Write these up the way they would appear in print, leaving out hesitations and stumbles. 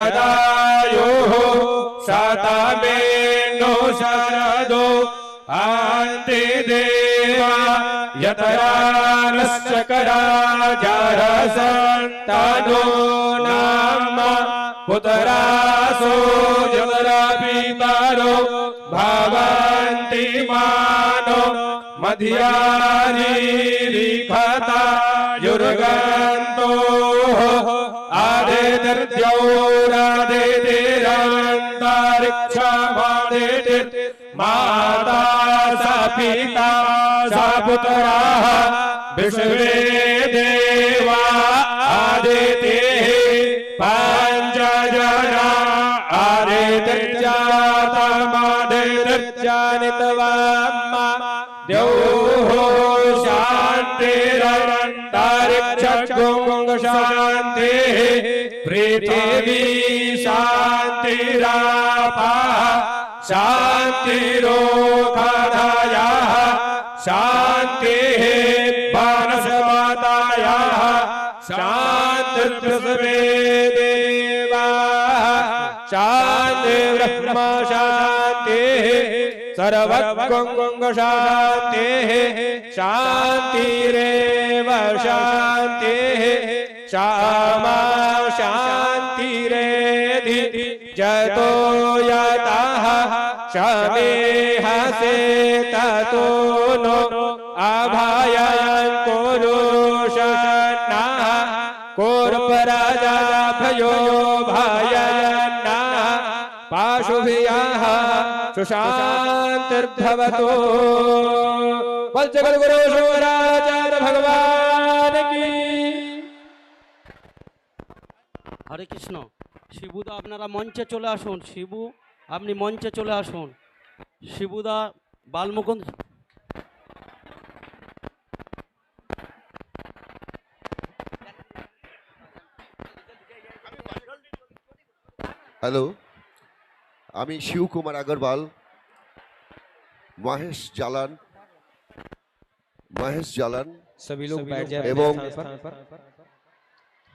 दायोः शतमेनो शरदो अन्ते देवा यतरानश्चकरा जरसन्तनो नाम पुतरासो जतरापितरो भवन्ति मानो मध्यानिरिखता युर्गन्तो आदित्यौरादितिरन्तरिक्षमादितिर् माता स पिता स पुत्रः विश्वे देवा आदितिः पञ्चजना आदितिर्जातमादितिर्जानितवाम्मा द्योः शान्तिरन्तरिक्षगुं शान्तिः पृथिवी शान्तिरापः शान्तिरोषधयः शान्तिः वनस्पतयः शान्तिर्पृथिवी देवाः शान्तिर्ब्रह्म शान्तिः सर्वगुं शान्तिः शान्तिरेव शान्तिः क्षमा शान्तिरेधि जतो यतः शमेहसे ततो नो अभयं कुरु शरणः कुर्प्रजाभयो भयन्नः पाशुभियः सुशान्तिर्भवतु। बोल जगद्गुरु शंकराचार्य भगवान की। हरे कृष्ण। শিবুদা আপনারা মঞ্চে চলে আসুন। শিবু আপনি মঞ্চে চলে আসুন। শিবুদা বালমুকুন্দ। हेलो আমি শিব কুমার আগরওয়াল মহেশ জালান सभी लोग बैठ जाए এবং स्थान पर।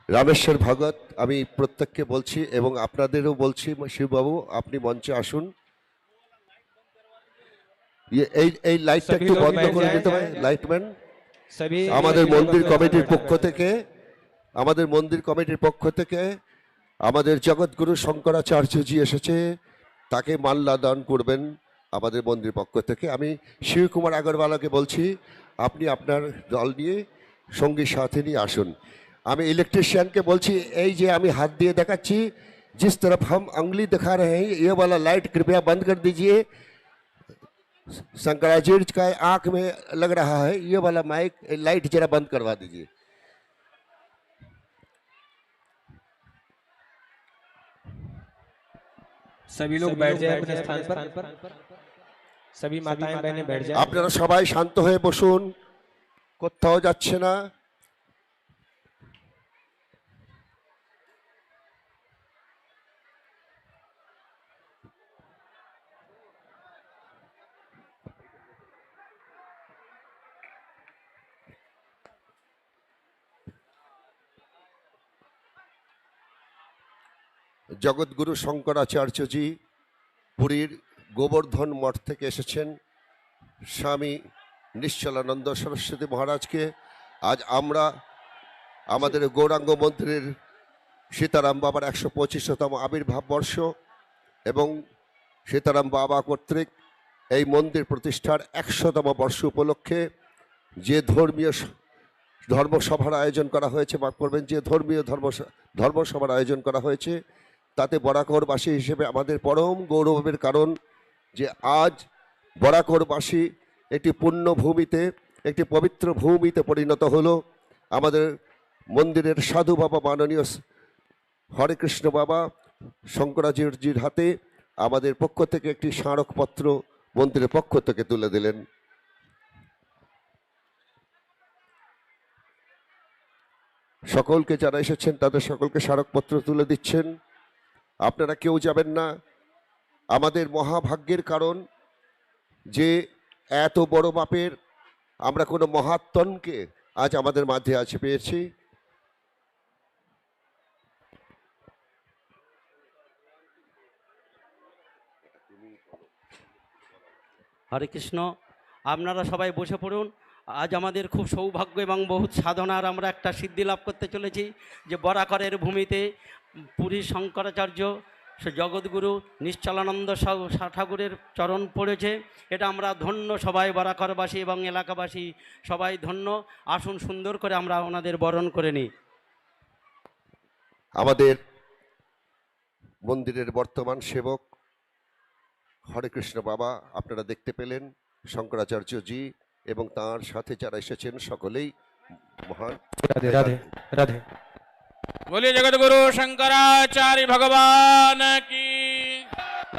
রামেশ্বর ভগত আমি প্রত্যেককে বলছি এবং আপনাদেরও বলছি শিববাবু আপনি মঞ্চে আসুন। এই লাইটটা একটু বন্ধ করে দিতে হবে লাইটম্যান। আমাদের মন্দির কমিটির পক্ষ থেকে আমাদের জগৎগুরু শঙ্করাচার্যজি এসেছে, তাকে মাল্যা দান করবেন আমাদের মন্দির পক্ষ থেকে। আমি শিব কুমার আগরওয়ালাকে বলছি আপনি আপনার দল নিয়ে সঙ্গী সাথে নিয়ে আসুন। আমি इलेक्ट्रिशियन के बोलছি এই যে আমি हाथ दिए दिखाচ্ছি जिस तरफ हम उंगली दिखा रहे हैं ये वाला लाइट कृपया बंद कर दीजिए। शंकराचार्य का आंख में लग रहा है ये वाला माइक लाइट जरा बंद करवा दीजिए। सभी लोग बैठ जाए अपने स्थान पर। सभी माताएं बहनें बैठ जाए। আপনারা সবাই শান্ত হয়ে বসুন, কোথাও যাচ্ছে না। জগৎগুরু শঙ্করাচার্যজি পুরীর গোবর্ধন মঠ থেকে এসেছেন স্বামী নিশ্চলানন্দ সরস্বতী মহারাজকে আজ আমরা আমাদের গৌরাঙ্গ মন্দিরের সীতারাম বাবার 125তম আবির্ভাব বর্ষ এবং সীতারাম বাবা কর্তৃক এই মন্দির প্রতিষ্ঠার 100তম বর্ষ উপলক্ষে যে ধর্মসভার আয়োজন করা হয়েছে, মাফ করবেন, যে ধর্মসভার আয়োজন করা হয়েছে তাতে বরাকরবাসী হিসেবে আমাদের পরম গৌরবের কারণ যে আজ বরাকরবাসী একটি পুণ্যভূমিতে, একটি পবিত্র ভূমিতে পরিণত হলো। আমাদের মন্দিরের সাধু বাবা মাননীয় হরে কৃষ্ণ বাবা শঙ্করাচার্যজির হাতে আমাদের পক্ষ থেকে একটি স্মারকপত্র মন্দিরের পক্ষ থেকে তুলে দিলেন। সকলকে যারা এসেছেন তাদের সকলকে স্মারকপত্র তুলে দিচ্ছেন। আপনারা কেউ যাবেন না। আমাদের মহাভাগ্যের কারণ যে এত বড় মাপের আমরা কোনো মহাত্মনকে আজ আমাদের মাঝে আছে পেয়েছি। হরে কৃষ্ণ। আপনারা সবাই বসে পড়ুন। আজ আমাদের খুব সৌভাগ্য এবং বহুত সাধনার আমরা একটা সিদ্ধি লাভ করতে চলেছি যে বরাকরের ভূমিতে পুরীর শঙ্করাচার্য সে জগৎগুরু নিশ্চলানন্দ ঠাকুরের চরণ পড়েছে। এটা আমরা ধন্য, সবাই বরাকরবাসী এবং এলাকাবাসী সবাই ধন্য। আসুন সুন্দর করে আমরা ওনাদের বরণ করে নিই। আমাদের মন্দিরের বর্তমান সেবক হরে কৃষ্ণ বাবা আপনারা দেখতে পেলেন, শঙ্করাচার্যজি এবং তার সাথে যারা এসেছেন সকলেই মহান। राधे राधे राधे। बोलिए जगत गुरु शंकराचार्य भगवान की,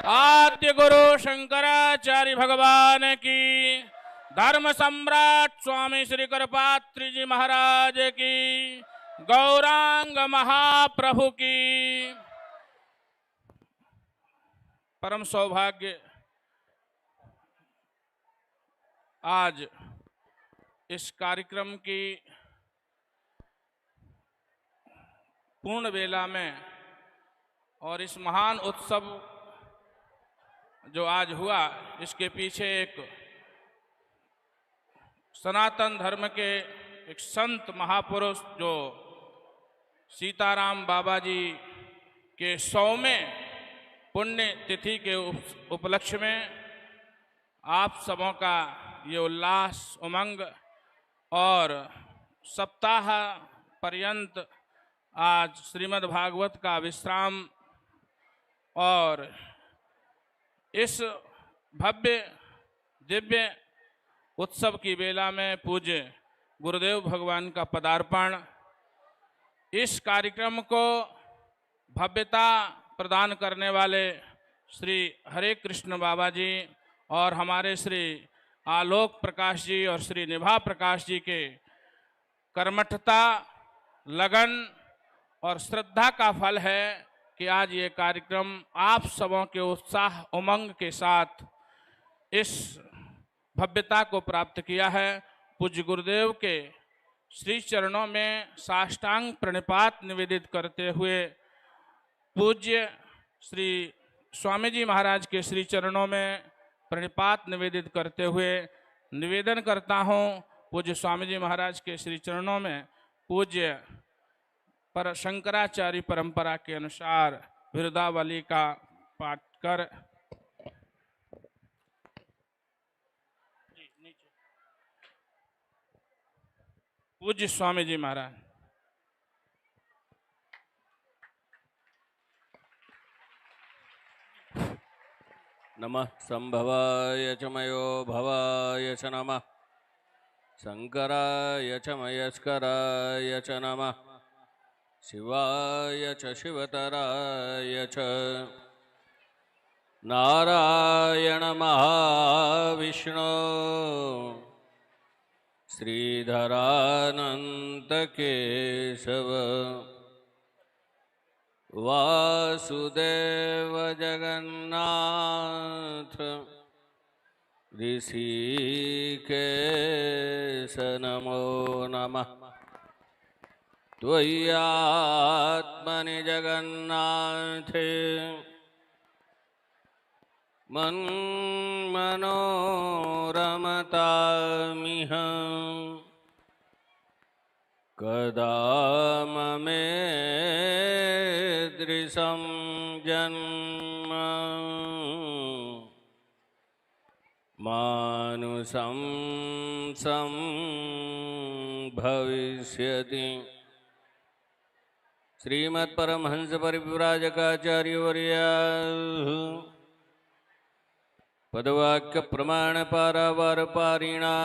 आद्य गुरु शंकराचार्य भगवान की, धर्म सम्राट स्वामी श्री करपात्री जी महाराज की, गौरांग महाप्रभु की। परम सौभाग्य आज इस कार्यक्रम की पूर्ण वेला में और इस महान उत्सव जो आज हुआ, इसके पीछे एक सनातन धर्म के एक संत महापुरुष जो सीताराम बाबा जी के 100वें पुण्य तिथि के उपलक्ष्य में आप सबों का ये उल्लास उमंग और सप्ताह पर्यंत आज श्रीमद् भागवत का विश्राम और इस भव्य दिव्य उत्सव की बेला में पूज्य गुरुदेव भगवान का पदार्पण, इस कार्यक्रम को भव्यता प्रदान करने वाले श्री हरे कृष्ण बाबा जी और हमारे श्री आलोक प्रकाश जी और श्री निभा प्रकाश जी के कर्मठता, लगन और श्रद्धा का फल है कि आज ये कार्यक्रम आप सबों के उत्साह उमंग के साथ इस भव्यता को प्राप्त किया है। पूज्य गुरुदेव के श्री चरणों में साष्टांग प्रणिपात निवेदित करते हुए, पूज्य श्री स्वामी जी महाराज के श्री चरणों में प्रणिपात निवेदित करते हुए निवेदन करता हूँ पूज्य स्वामी जी महाराज के श्री चरणों में पूज्य पर शंकराचार्य परंपरा के अनुसार विरुदावली का पाठ कर पूज्य स्वामी जी महाराज। नमः संभवाय च मयो भवाय च नमः, शंकराय च मयस्कराय च नमः, शिवाय च शिवतराय च, नारायण महाविष्णु श्रीधरानंत केशव, वासुदेव जगन्नाथ ऋषिकेश नमो नमः। त्वय्यात्मनि जगन्नाथे मनोरमतामिह, कदा ममेदृशं जन्म मानुषं संभविष्यति। श्रीमत्परमहंस परिव्राजकाचार्यवर्य पदवाक्य प्रमाण पारावार पारिणा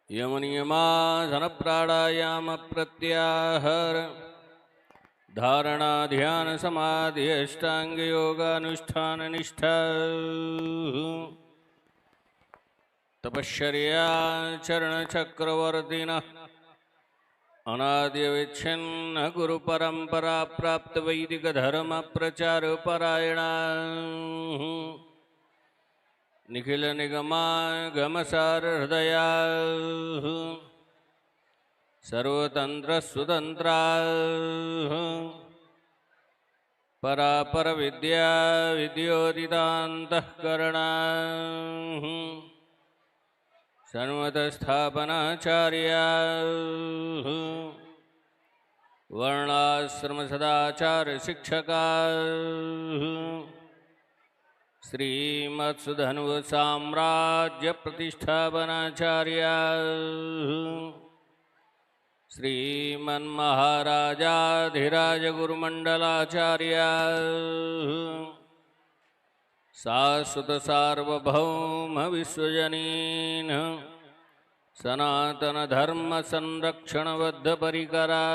यमनियमासन प्राणायाम प्रत्याहार धारणा ध्यान समाधि अष्टांग योगानुष्ठान निष्ठा तपश्चर्या चरण चक्रवर्तिनः अनाद्यविच्छिन्न गुरु परंपरा प्राप्त वैदिक धर्म प्रचार परायणा निखिल निगमा गमसार हृदया सर्वतंत्र स्वतंत्रा परापर विद्या विद्योदितान्तःकरणा सर्वतस्थापनाचार्या वर्णाश्रम सदाचार शिक्षका श्रीमत्सुधनुव साम्राज्य प्रतिष्ठापनाचार्या श्रीमन्महाराजाधिराज गुरुमंडलाचार्या शाश्वत सार्वभौम विश्वजनीन सनातन धर्म संरक्षण बद्ध परिकरा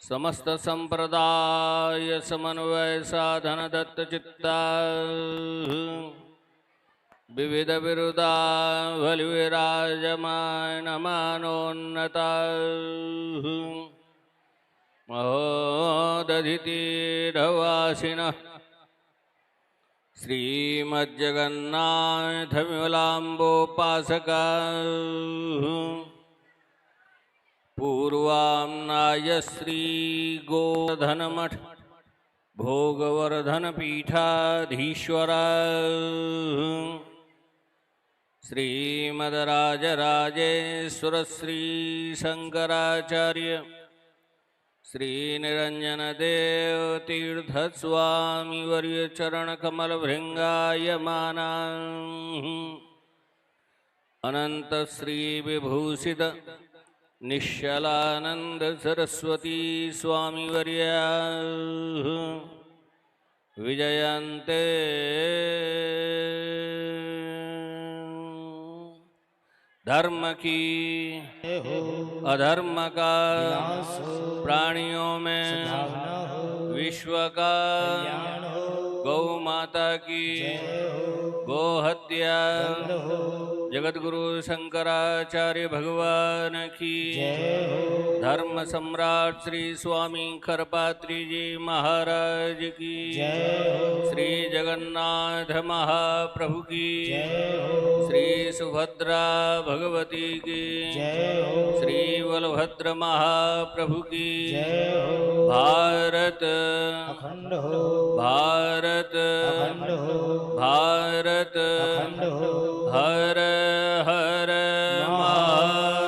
समस्त संप्रदाय समन्वय साधन दत्त चित्ता विविध विरुदा बलिविराजमान मानोन्नता महोदधितीरवासिनः श्रीमज्जगन्नाथ विमलाम्बोपासका पूर्वाम्नाय श्री गोवर्धनमठ भोगवर्धन पीठाधीश्वरा श्रीमद्राजराजेश्वर श्री शंकराचार्य श्री निरंजन देव तीर्थ स्वामी वर्य चरण कमल भृंगायमाना अनंत श्री विभूषित निश्चलानंद सरस्वती स्वामी वर्या विजयन्ते धर्म की अधर्म का प्राणियों में विश्व का गौ माता की गो हत्या जगतगुरु शंकराचार्य भगवान की धर्म सम्राट श्री स्वामी खरपात्री जी महाराज की श्री जगन्नाथ महाप्रभु की श्री सुभद्रा भगवती की श्री बलभद्र महाप्रभु की भारत भारत भारत हर हर महादेव।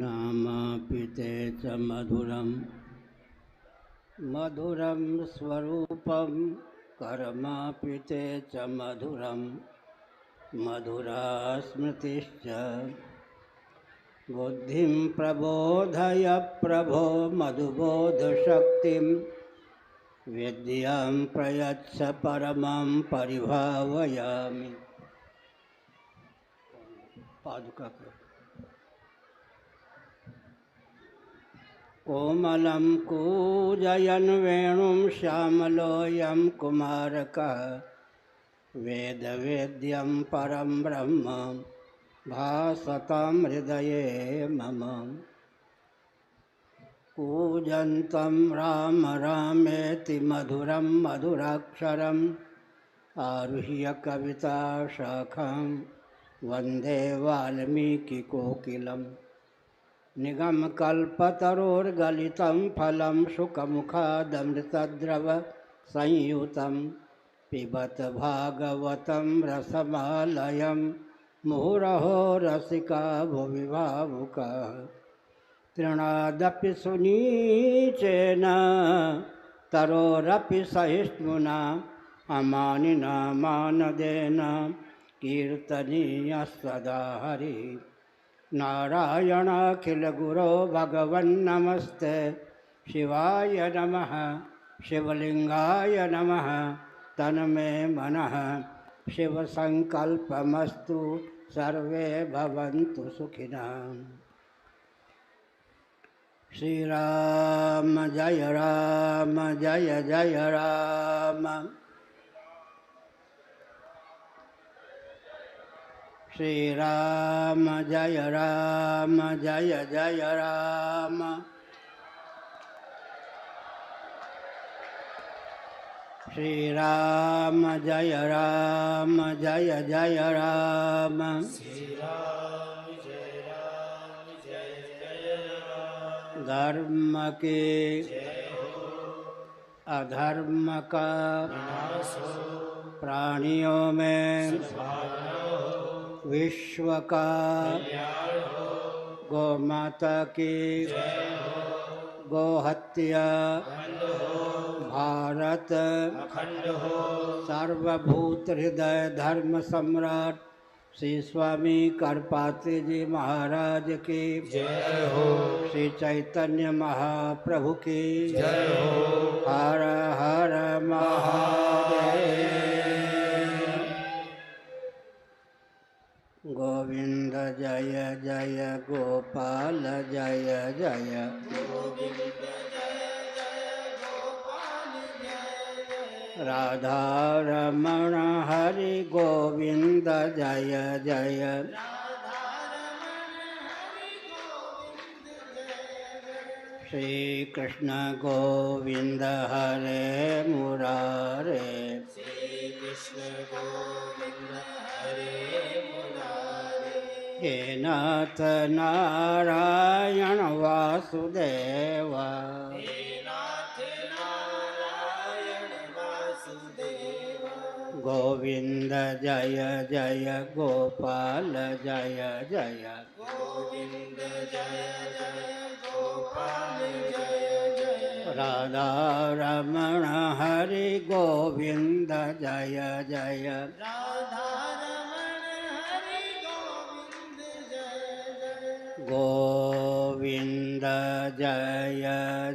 नामापिते च मधुरं मधुरं स्वरूपं कर्मापिते च मधुरं मधुरा स्मृतिश्च बुद्धिं प्रबोधय प्रभो मधुबोधशक्तिं विद्यां प्रयच्छ परमं परिभावयामि। पादुका कोमलं कूजयन् वेणुं श्यामलोऽयं कुमारकः वेदवेद्यं परं ब्रह्म भासतां हृदये मम। कूजन्तं राम रामेति मधुरं मधुराक्षरम् आरुह्य कविताशाखां वन्दे वाल्मीकिकोकिलम्। निगमकल्पतरोर्गलितं फलं शुकमुखादमृतद्रव संयुतं पिबत भागवतं रसमालयं मुहुरहो रसिका भुवि भावुकाः। तृणादपि सुनीचेन तरोरपि सहिष्णुना अमानिना मानदेन कीर्तनीयः सदा हरिः। नारायणाखिलगुरो भगवन्नमस्ते शिवाय नमः शिवलिंगाय नमः तन्मे मनः शिवसङ्कल्पमस्तु सर्वे भवन्तु सुखिनः। श्रीराम जय जय राम। श्रीराम जय जय राम। श्रीराम जय जय राम। धर्म के अधर्म का प्राणियों में विश्व का गौ माता की गोहत्या भारत सर्वभूत हृदय धर्म सम्राट श्री स्वामी करपात्री जी महाराज की जय हो। श्री चैतन्य महाप्रभु की जय हो। हर हर महादेव। गोविंद जय जय गोपाल जय जय राधा रमण हरि गोविंद जय जय। श्री कृष्ण गोविंद हरे मुरारे। हे नाथ नारायण वासुदेवा। गोविंद जय जय गोपाल जय जय। गोविंद जय जय गोपाल जय जय। राधा रमण हरि गोविंद जय जय। राधा रमण हरि गोविंद जय जय। गोविंद जय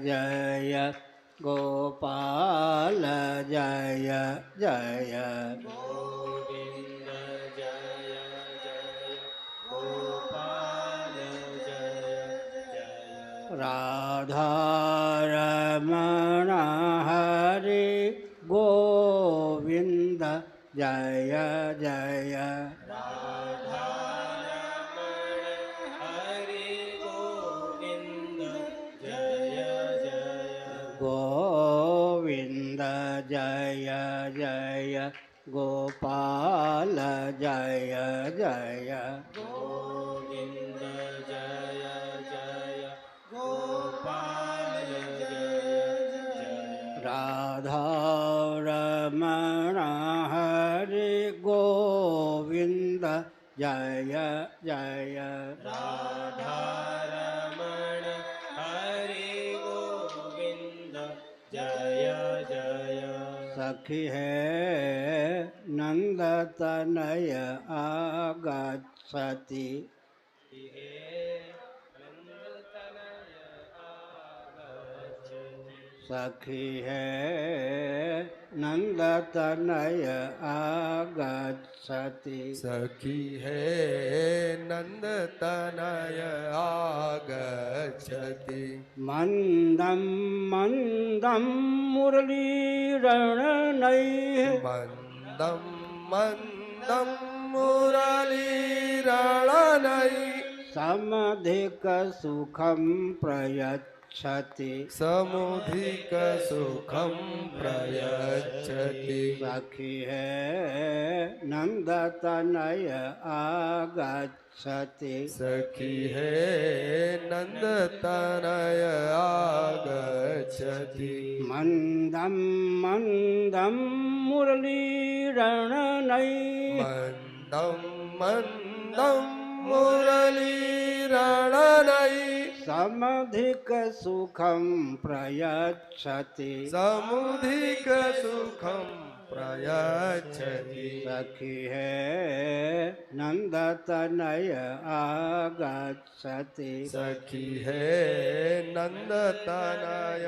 जय गोपाल जय जय। गोविंद जय जय गोपाल जय जय। राधा रमण हरि गोविंद जय जय। राधा रमण हरि गोविंद जय जय। गोविंद जय जय गोपाल जय जय। गोविंद जय जय गोपाल जय जय। राधा रमण हरि गोविंद जय जय। राधा रमण हरि गोविंद जय जय। सखी है नंद तनय आगच्छति। सखी है नंद तनय आगच्छति सखी है नंद तनय आगच्छति मंदम मंदम मुरलीरणनैः मंदम मंदम मुरलीरणनैः समधिक सुखम प्रयच्छति समुधिक सुखम प्रयच्छति सखी है नंद तनय आगच्छति सखी है नंद तनय आगच्छति मंदम मंदम मुरलीरणनैः मंदम मंदम मुरलीरणनैः समधिक सुखम प्रयच्छति समुधिक सुखम प्रयच्छति सखी है नंद तनय आगच्छति सखी है नंद तनय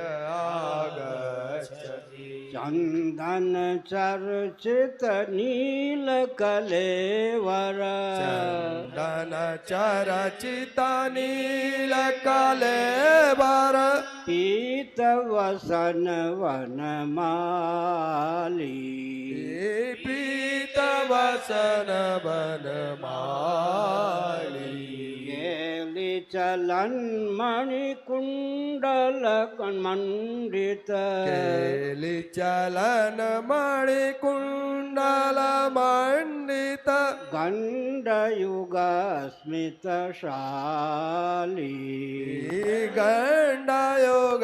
आगच्छति चंदन चर्चित नील कलेवर चंदन चरचित नील कलेवर पीत वसन वनमाली पीत वसन वनमाली गेली चलन मणिकुंडल मंडित केली चलन मणिकुंडल मंडित गंडयुग स्मित शाली गंडयोग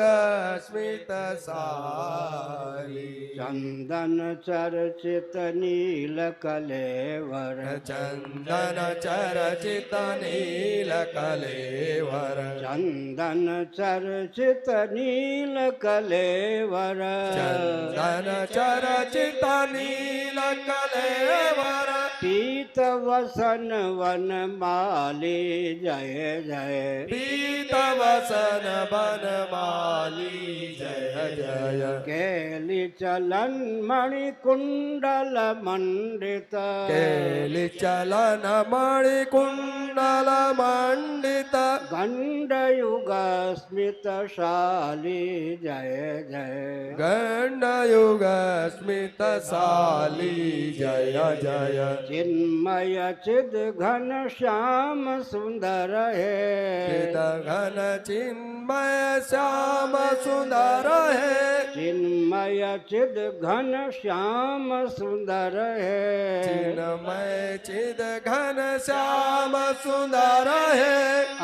स्मित साली चंदन चर्चित नील कलेवर चंदन चरचित नील कलेवर चंदन चर्चित नील कलेवर चंदन चरचित नील कलेवर पीत वसन वनमाली जय जय पीत वसन बनमाली जय जय केली चलन मणिकुंडल मंडित केली चलन मणिकुंडल मंडित गंडयुग स्मित शाली जय जय गंडयुग स्मित साली जय जय चिन्मय चिद घन श्याम सुंदर है चिद घन चिन्मय श्याम सुंदर है चिन्मय चिद घन श्याम सुंदर है चिन्मय चिद घन श्याम सुंदर है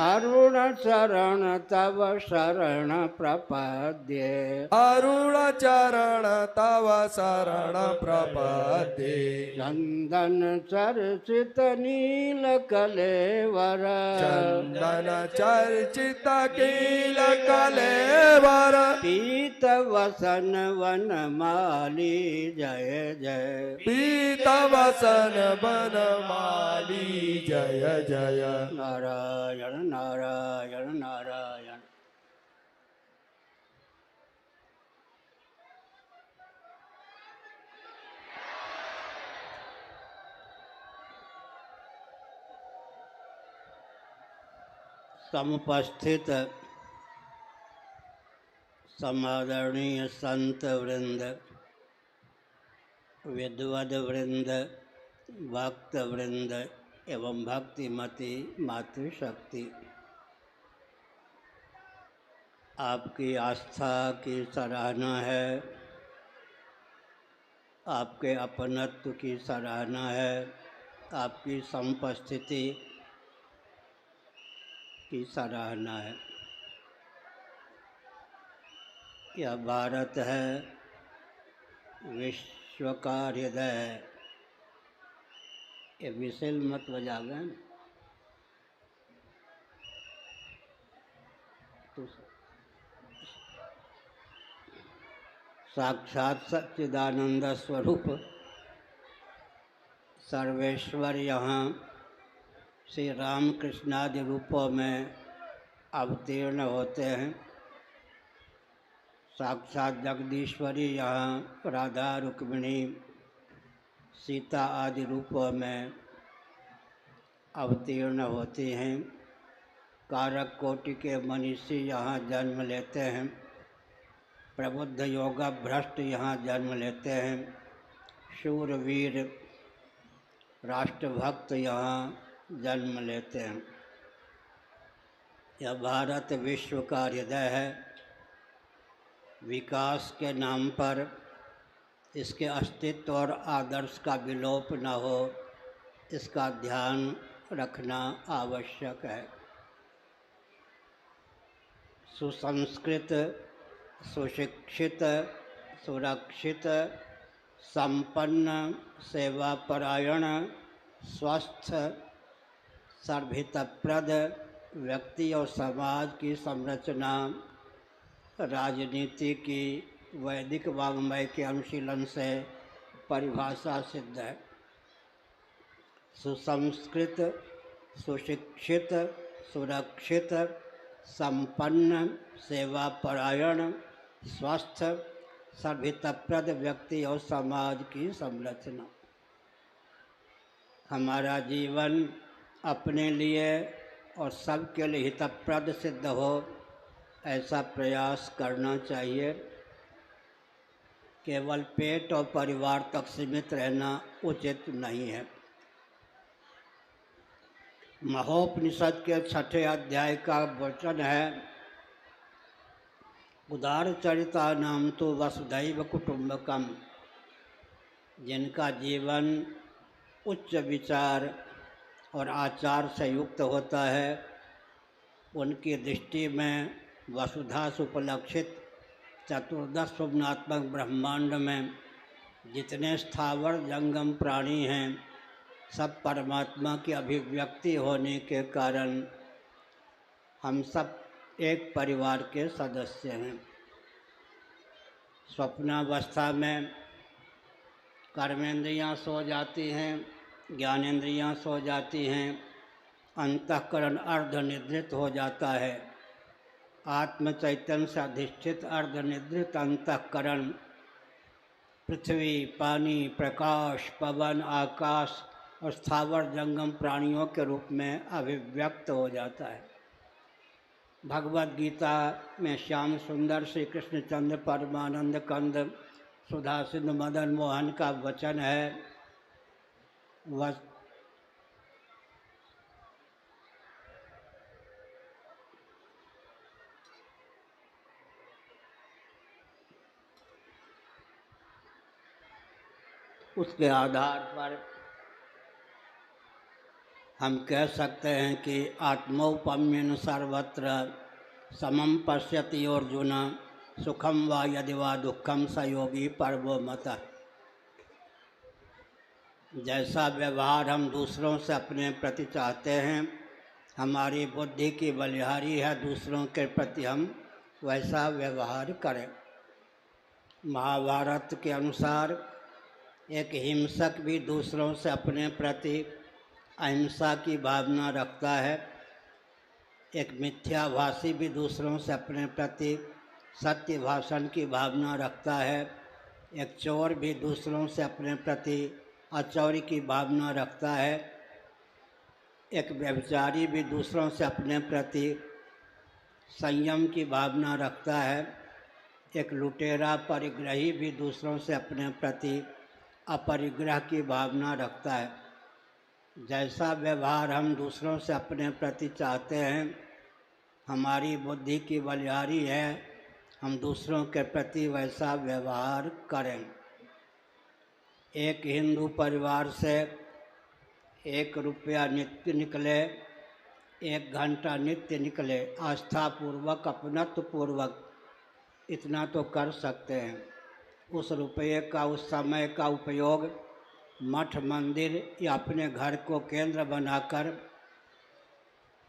अरुण चरण तव शरण प्रपद्ये अरुण चरण तव शरण प्रपद्ये चंदन चर्चित नील कलेवर चंदन चर्चित कील कलेवर पीत वसन वनमाली जय जय पीत वसन बनमाली जय जय नारायण नारायण नारायण। समुपस्थित समादरणीय संत वृंद, विद्वद वृंद, भक्त वृंद एवं भक्तिमती मातृशक्ति, आपकी आस्था की सराहना है, आपके अपनत्व की सराहना है, आपकी समुपस्थिति की सराहना है। यह भारत है, विश्व का हृदय है। ये विशिल मत बजावे तो साक्षात सच्चिदानंद स्वरूप सर्वेश्वर यहाँ श्री रामकृष्णादि रूपों में अवतीर्ण होते हैं। साक्षात जगदीश्वरी यहाँ राधा रुक्मिणी सीता आदि रूपों में अवतीर्ण होती हैं। कारक कोटि के मनीषी यहाँ जन्म लेते हैं। प्रबुद्ध योगा भ्रष्ट यहाँ जन्म लेते हैं। शूरवीर राष्ट्रभक्त यहाँ जन्म लेते हैं। यह भारत विश्व का हृदय है। विकास के नाम पर इसके अस्तित्व और आदर्श का विलोप न हो, इसका ध्यान रखना आवश्यक है। सुसंस्कृत, सुशिक्षित, सुरक्षित, संपन्न, सेवापरायण, स्वस्थ, सर्वहितप्रद व्यक्ति और समाज की संरचना राजनीति की वैदिक वाङ्मय के अनुशीलन से परिभाषा सिद्ध है। सुसंस्कृत, सुशिक्षित, सुरक्षित, संपन्न, सेवापरायण, स्वस्थ, सर्वहितप्रद व्यक्ति और समाज की संरचना। हमारा जीवन अपने लिए और सबके लिए हितप्रद सिद्ध हो, ऐसा प्रयास करना चाहिए। केवल पेट और परिवार तक सीमित रहना उचित नहीं है। महोपनिषद के 6ठे अध्याय का वचन है, उदार चरिता नाम तो वसुधैव कुटुम्बकम। जिनका जीवन उच्च विचार और आचार से युक्त होता है, उनकी दृष्टि में वसुधा सुपलक्षित चतुर्दश स्वप्नात्मक ब्रह्मांड में जितने स्थावर जंगम प्राणी हैं, सब परमात्मा की अभिव्यक्ति होने के कारण हम सब एक परिवार के सदस्य हैं। स्वप्नावस्था में कर्मेंद्रियां सो जाती हैं, ज्ञानेंद्रियां सो जाती हैं, अंतःकरण अर्धनिद्रित हो जाता है। आत्म चैतन्य से अधिष्ठित अर्धनिद्रित अंतःकरण पृथ्वी, पानी, प्रकाश, पवन, आकाश और स्थावर जंगम प्राणियों के रूप में अभिव्यक्त हो जाता है। भगवद गीता में श्याम सुंदर श्री कृष्णचंद्र परमानंद कंद सुधा सिंधु मदन मोहन का वचन है, वह उसके आधार पर हम कह सकते हैं कि आत्मौपम्येन सर्वत्र समम पश्यति अर्जुन, सुखम वा यदि वा दुखम स योगी परमो मतः। जैसा व्यवहार हम दूसरों से अपने प्रति चाहते हैं, हमारी बुद्धि की बलिहारी है दूसरों के प्रति हम वैसा व्यवहार करें। महाभारत के अनुसार एक हिंसक भी दूसरों से अपने प्रति अहिंसा की भावना रखता है। एक मिथ्याभाषी भी दूसरों से अपने प्रति सत्य भाषण की भावना रखता है। एक चोर भी दूसरों से अपने प्रति अचौरी की भावना रखता है। एक व्यभिचारी भी दूसरों से अपने प्रति संयम की भावना रखता है। एक लुटेरा परिग्रही भी दूसरों से अपने प्रति अपरिग्रह की भावना रखता है। जैसा व्यवहार हम दूसरों से अपने प्रति चाहते हैं, हमारी बुद्धि की बलिहारी है, हम दूसरों के प्रति वैसा व्यवहार करें। एक हिंदू परिवार से 1 रुपया नित्य निकले, 1 घंटा नित्य निकले, आस्थापूर्वक अपनत्व पूर्वक इतना तो कर सकते हैं। उस रुपये का, उस समय का उपयोग मठ मंदिर या अपने घर को केंद्र बनाकर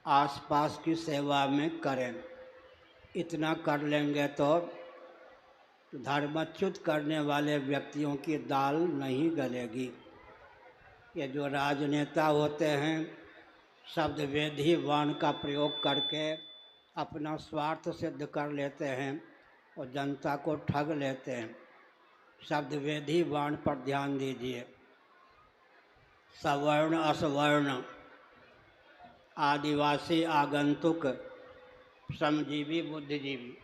आसपास की सेवा में करें। इतना कर लेंगे तो धर्मच्युत करने वाले व्यक्तियों की दाल नहीं गलेगी। ये जो राजनेता होते हैं, शब्द वेदी वाण का प्रयोग करके अपना स्वार्थ सिद्ध कर लेते हैं। और जनता को ठग लेते हैं। शब्द वेदी वाण पर ध्यान दीजिए। सवर्ण असवर्ण, आदिवासी आगंतुक, श्रमजीवी बुद्धिजीवी,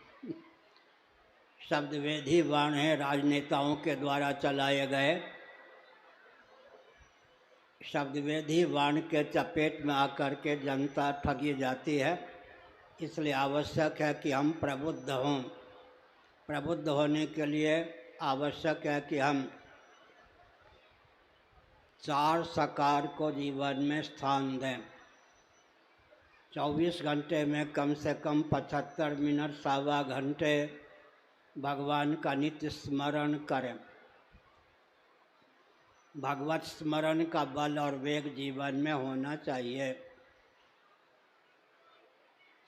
शब्द वेदी वाण है राजनेताओं के द्वारा चलाए गए। शब्द वेदी वाण के चपेट में आकर के जनता ठगी जाती है। इसलिए आवश्यक है कि हम प्रबुद्ध हों। प्रबुद्ध होने के लिए आवश्यक है कि हम चार सकार को जीवन में स्थान दें। 24 घंटे में कम से कम 75 मिनट, सवा घंटे भगवान का नित्य स्मरण करें। भगवत स्मरण का बल और वेग जीवन में होना चाहिए।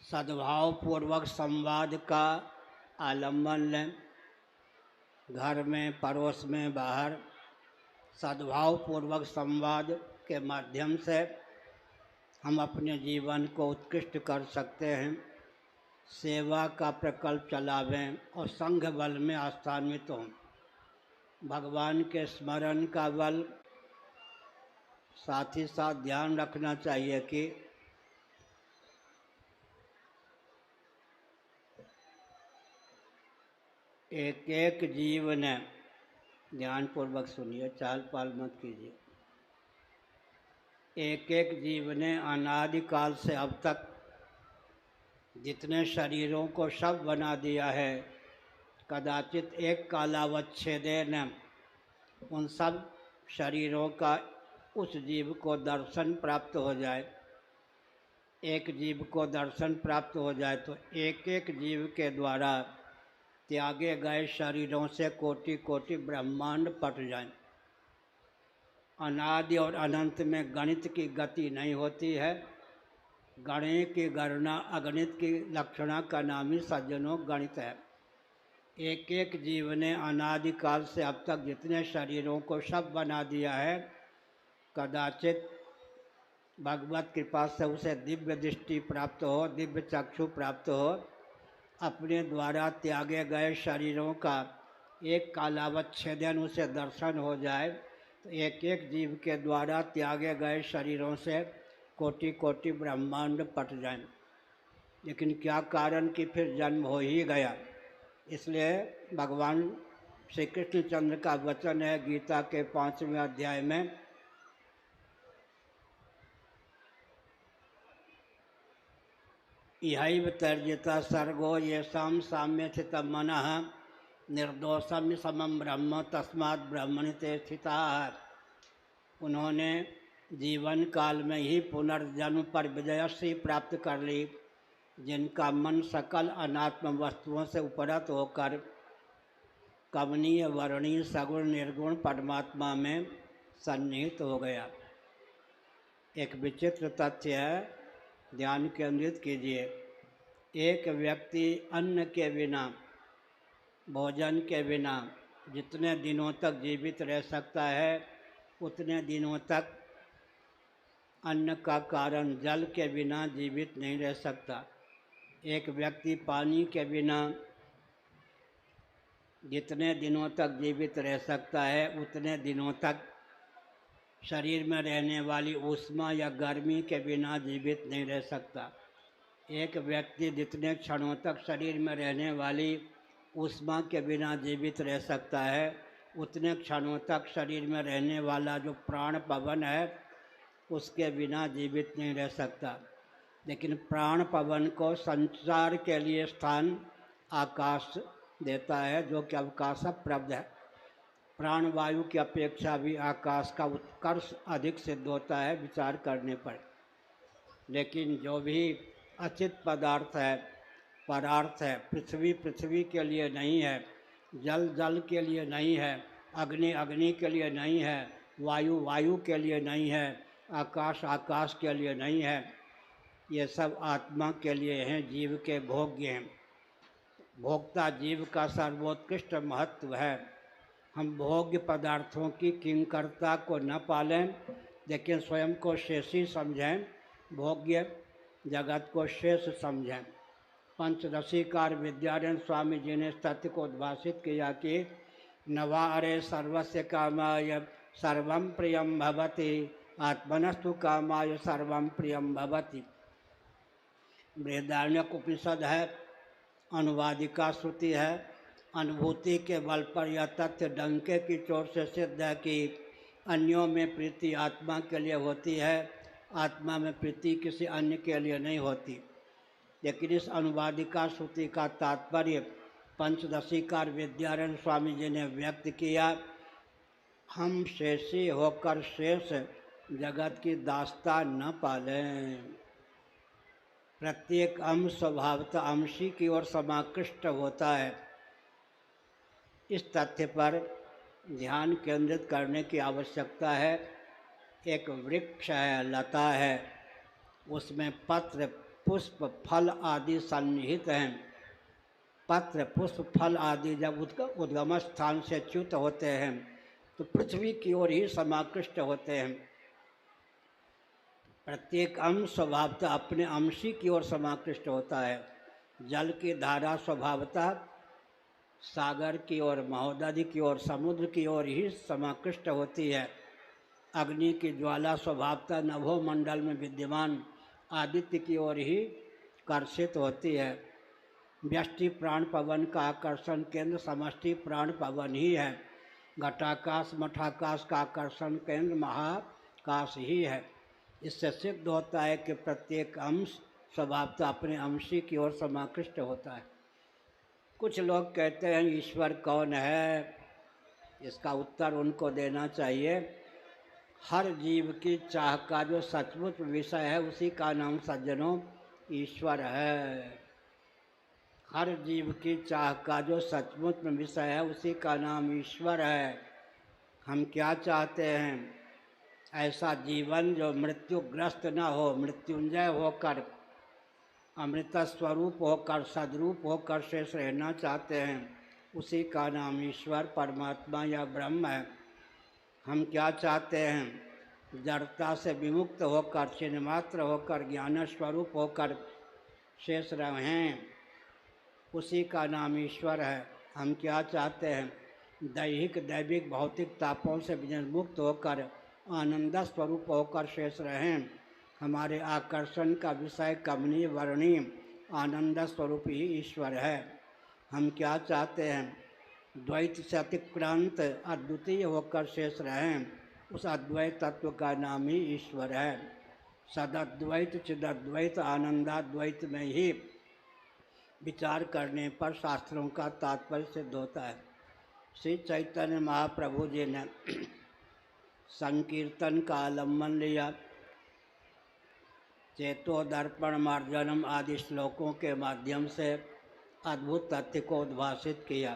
सद्भाव पूर्वक संवाद का आलम्बन लें। घर में, पड़ोस में, बाहर सद्भाव पूर्वक संवाद के माध्यम से हम अपने जीवन को उत्कृष्ट कर सकते हैं। सेवा का प्रकल्प चलावें और संघ बल में आस्थान्वित हों। भगवान के स्मरण का बल, साथ ही साथ ध्यान रखना चाहिए कि एक एक जीव ने, ध्यानपूर्वक सुनिए, चाल पाल मत कीजिए, एक एक जीव ने अनादिकाल से अब तक जितने शरीरों को सब बना दिया है, कदाचित एक कालावच्छेदेन उन सब शरीरों का उस जीव को दर्शन प्राप्त हो जाए। एक जीव को दर्शन प्राप्त हो जाए तो एक एक जीव के द्वारा त्यागे गए शरीरों से कोटि कोटि ब्रह्मांड पट जाएं। अनादि और अनंत में गणित की गति नहीं होती है। गणे की गणना अगणित की लक्षणा का नाम ही सज्जनों गणित है। एक एक जीव ने अनादिकाल से अब तक जितने शरीरों को सब बना दिया है, कदाचित भगवत कृपा से उसे दिव्य दृष्टि प्राप्त हो, दिव्य चक्षु प्राप्त हो, अपने द्वारा त्यागे गए शरीरों का एक कालावच्छेदन उसे दर्शन हो जाए तो एक एक जीव के द्वारा त्यागे गए शरीरों से कोटि कोटि ब्रह्मांड पट जाएं। लेकिन क्या कारण कि फिर जन्म हो ही गया। इसलिए भगवान श्री कृष्णचंद्र का वचन है गीता के 5वें अध्याय में, इहैव तर्जिता सर्गो येषां साम्ये स्थितं मनः निर्दोषं समं ब्रह्म तस्मात् ब्रह्मणि ते स्थिताः। उन्होंने जीवन काल में ही पुनर्जन्म पर विजयश्री प्राप्त कर ली, जिनका मन सकल अनात्म वस्तुओं से उपरत होकर कमनीय वर्णीय सगुण निर्गुण परमात्मा में सन्निहित हो गया। एक विचित्र तथ्य है, ध्यान केंद्रित कीजिए। एक व्यक्ति अन्न के बिना, भोजन के बिना जितने दिनों तक जीवित रह सकता है, उतने दिनों तक अन्न का कारण जल के बिना जीवित नहीं रह सकता। एक व्यक्ति पानी के बिना जितने दिनों तक जीवित रह सकता है, उतने दिनों तक शरीर में रहने वाली ऊष्मा या गर्मी के बिना जीवित नहीं रह सकता। एक व्यक्ति जितने क्षणों तक शरीर में रहने वाली ऊष्मा के बिना जीवित रह सकता है, उतने क्षणों तक शरीर में रहने वाला जो प्राण पवन है उसके बिना जीवित नहीं रह सकता। लेकिन प्राण पवन को संचार के लिए स्थान आकाश देता है, जो कि अवकाश प्रब्ध है। प्राणवायु की अपेक्षा भी आकाश का उत्कर्ष अधिक सिद्ध होता है विचार करने पर। लेकिन जो भी अचित पदार्थ है, परार्थ है, पृथ्वी पृथ्वी के लिए नहीं है, जल जल के लिए नहीं है, अग्नि अग्नि के लिए नहीं है, वायु वायु के लिए नहीं है, आकाश आकाश के लिए नहीं है, ये सब आत्मा के लिए हैं, जीव के भोग्य हैं। भोक्ता जीव का सर्वोत्कृष्ट महत्व है। हम भोग्य पदार्थों की किंकरता को न पालें, लेकिन स्वयं को शेषी समझें, भोग्य जगत को शेष समझें पंचदशीकार विद्यारण्य स्वामी जी ने इस तथ्य को उद्भाषित किया कि नवारे सर्वस्य कामाय सर्वं प्रियं भवति आत्मनस्तु कामाय सर्वं प्रियं भवति। बृहदारण्यक उपनिषद है, अनुवादिका श्रुति है। अनुभूति के बल पर यह तथ्य डंके की चोट से सिद्ध है कि अन्यों में प्रीति आत्मा के लिए होती है, आत्मा में प्रीति किसी अन्य के लिए नहीं होती। लेकिन इस अनुवादिका श्रुति का तात्पर्य पंचदशीकार विद्यारण्य स्वामी जी ने व्यक्त किया। हम शेषी होकर शेष जगत की दास्ता न पालें। प्रत्येक अंश स्वभावतः अंशी की ओर समाकृष्ट होता है। इस तथ्य पर ध्यान केंद्रित करने की आवश्यकता है। एक वृक्ष है, लता है, उसमें पत्र पुष्प फल आदि सन्निहित हैं। पत्र पुष्प फल आदि जब उद्गम स्थान से च्युत होते हैं तो पृथ्वी की ओर ही समाकृष्ट होते हैं। प्रत्येक अंश स्वभावतः अपने अंशी की ओर समाकृष्ट होता है। जल की धारा स्वभावतः सागर की ओर, महोदधि की ओर, समुद्र की ओर ही समाकृष्ट होती है। अग्नि की ज्वाला स्वभावतः नभोमंडल में विद्यमान आदित्य की ओर ही कर्षित होती है। व्यष्टि प्राण पवन का आकर्षण केंद्र समष्टि प्राण पवन ही है। घटाकाश मठाकाश का आकर्षण केंद्र महाकाश ही है। इससे सिद्ध होता है कि प्रत्येक अंश स्वभावतः अपने अंशी की ओर समाकृष्ट होता है। कुछ लोग कहते हैं ईश्वर कौन है? इसका उत्तर उनको देना चाहिए। हर जीव की चाह का जो सचमुच विषय है उसी का नाम सज्जनों ईश्वर है। हर जीव की चाह का जो सचमुच विषय है उसी का नाम ईश्वर है। हम क्या चाहते हैं? ऐसा जीवन जो मृत्युग्रस्त न हो, मृत्युंजय होकर, अमृत स्वरूप होकर, सदरूप होकर शेष रहना चाहते हैं, उसी का नाम ईश्वर परमात्मा या ब्रह्म है। हम क्या चाहते हैं? जड़ता से विमुक्त होकर, चिन्हमात्र होकर, ज्ञान स्वरूप होकर शेष रहें, उसी का नाम ईश्वर है। हम क्या चाहते हैं? दैहिक दैविक भौतिक तापों से विमुक्त होकर आनंद स्वरूप होकर शेष रहें। हमारे आकर्षण का विषय कमनीय वर्णीय आनंद स्वरूप ही ईश्वर है। हम क्या चाहते हैं? द्वैत से अतिक्रांत अद्वितीय होकर शेष रहें, उस अद्वैत तत्व का नाम ही ईश्वर है। सदद्वैत चिदद्वैत आनंदाद्वैत में ही विचार करने पर शास्त्रों का तात्पर्य सिद्ध होता है। श्री चैतन्य महाप्रभु जी ने संकीर्तन का आलम्बन लिया। चेतो दर्पण मार्जनम आदि श्लोकों के माध्यम से अद्भुत तथ्य को उद्भाषित किया।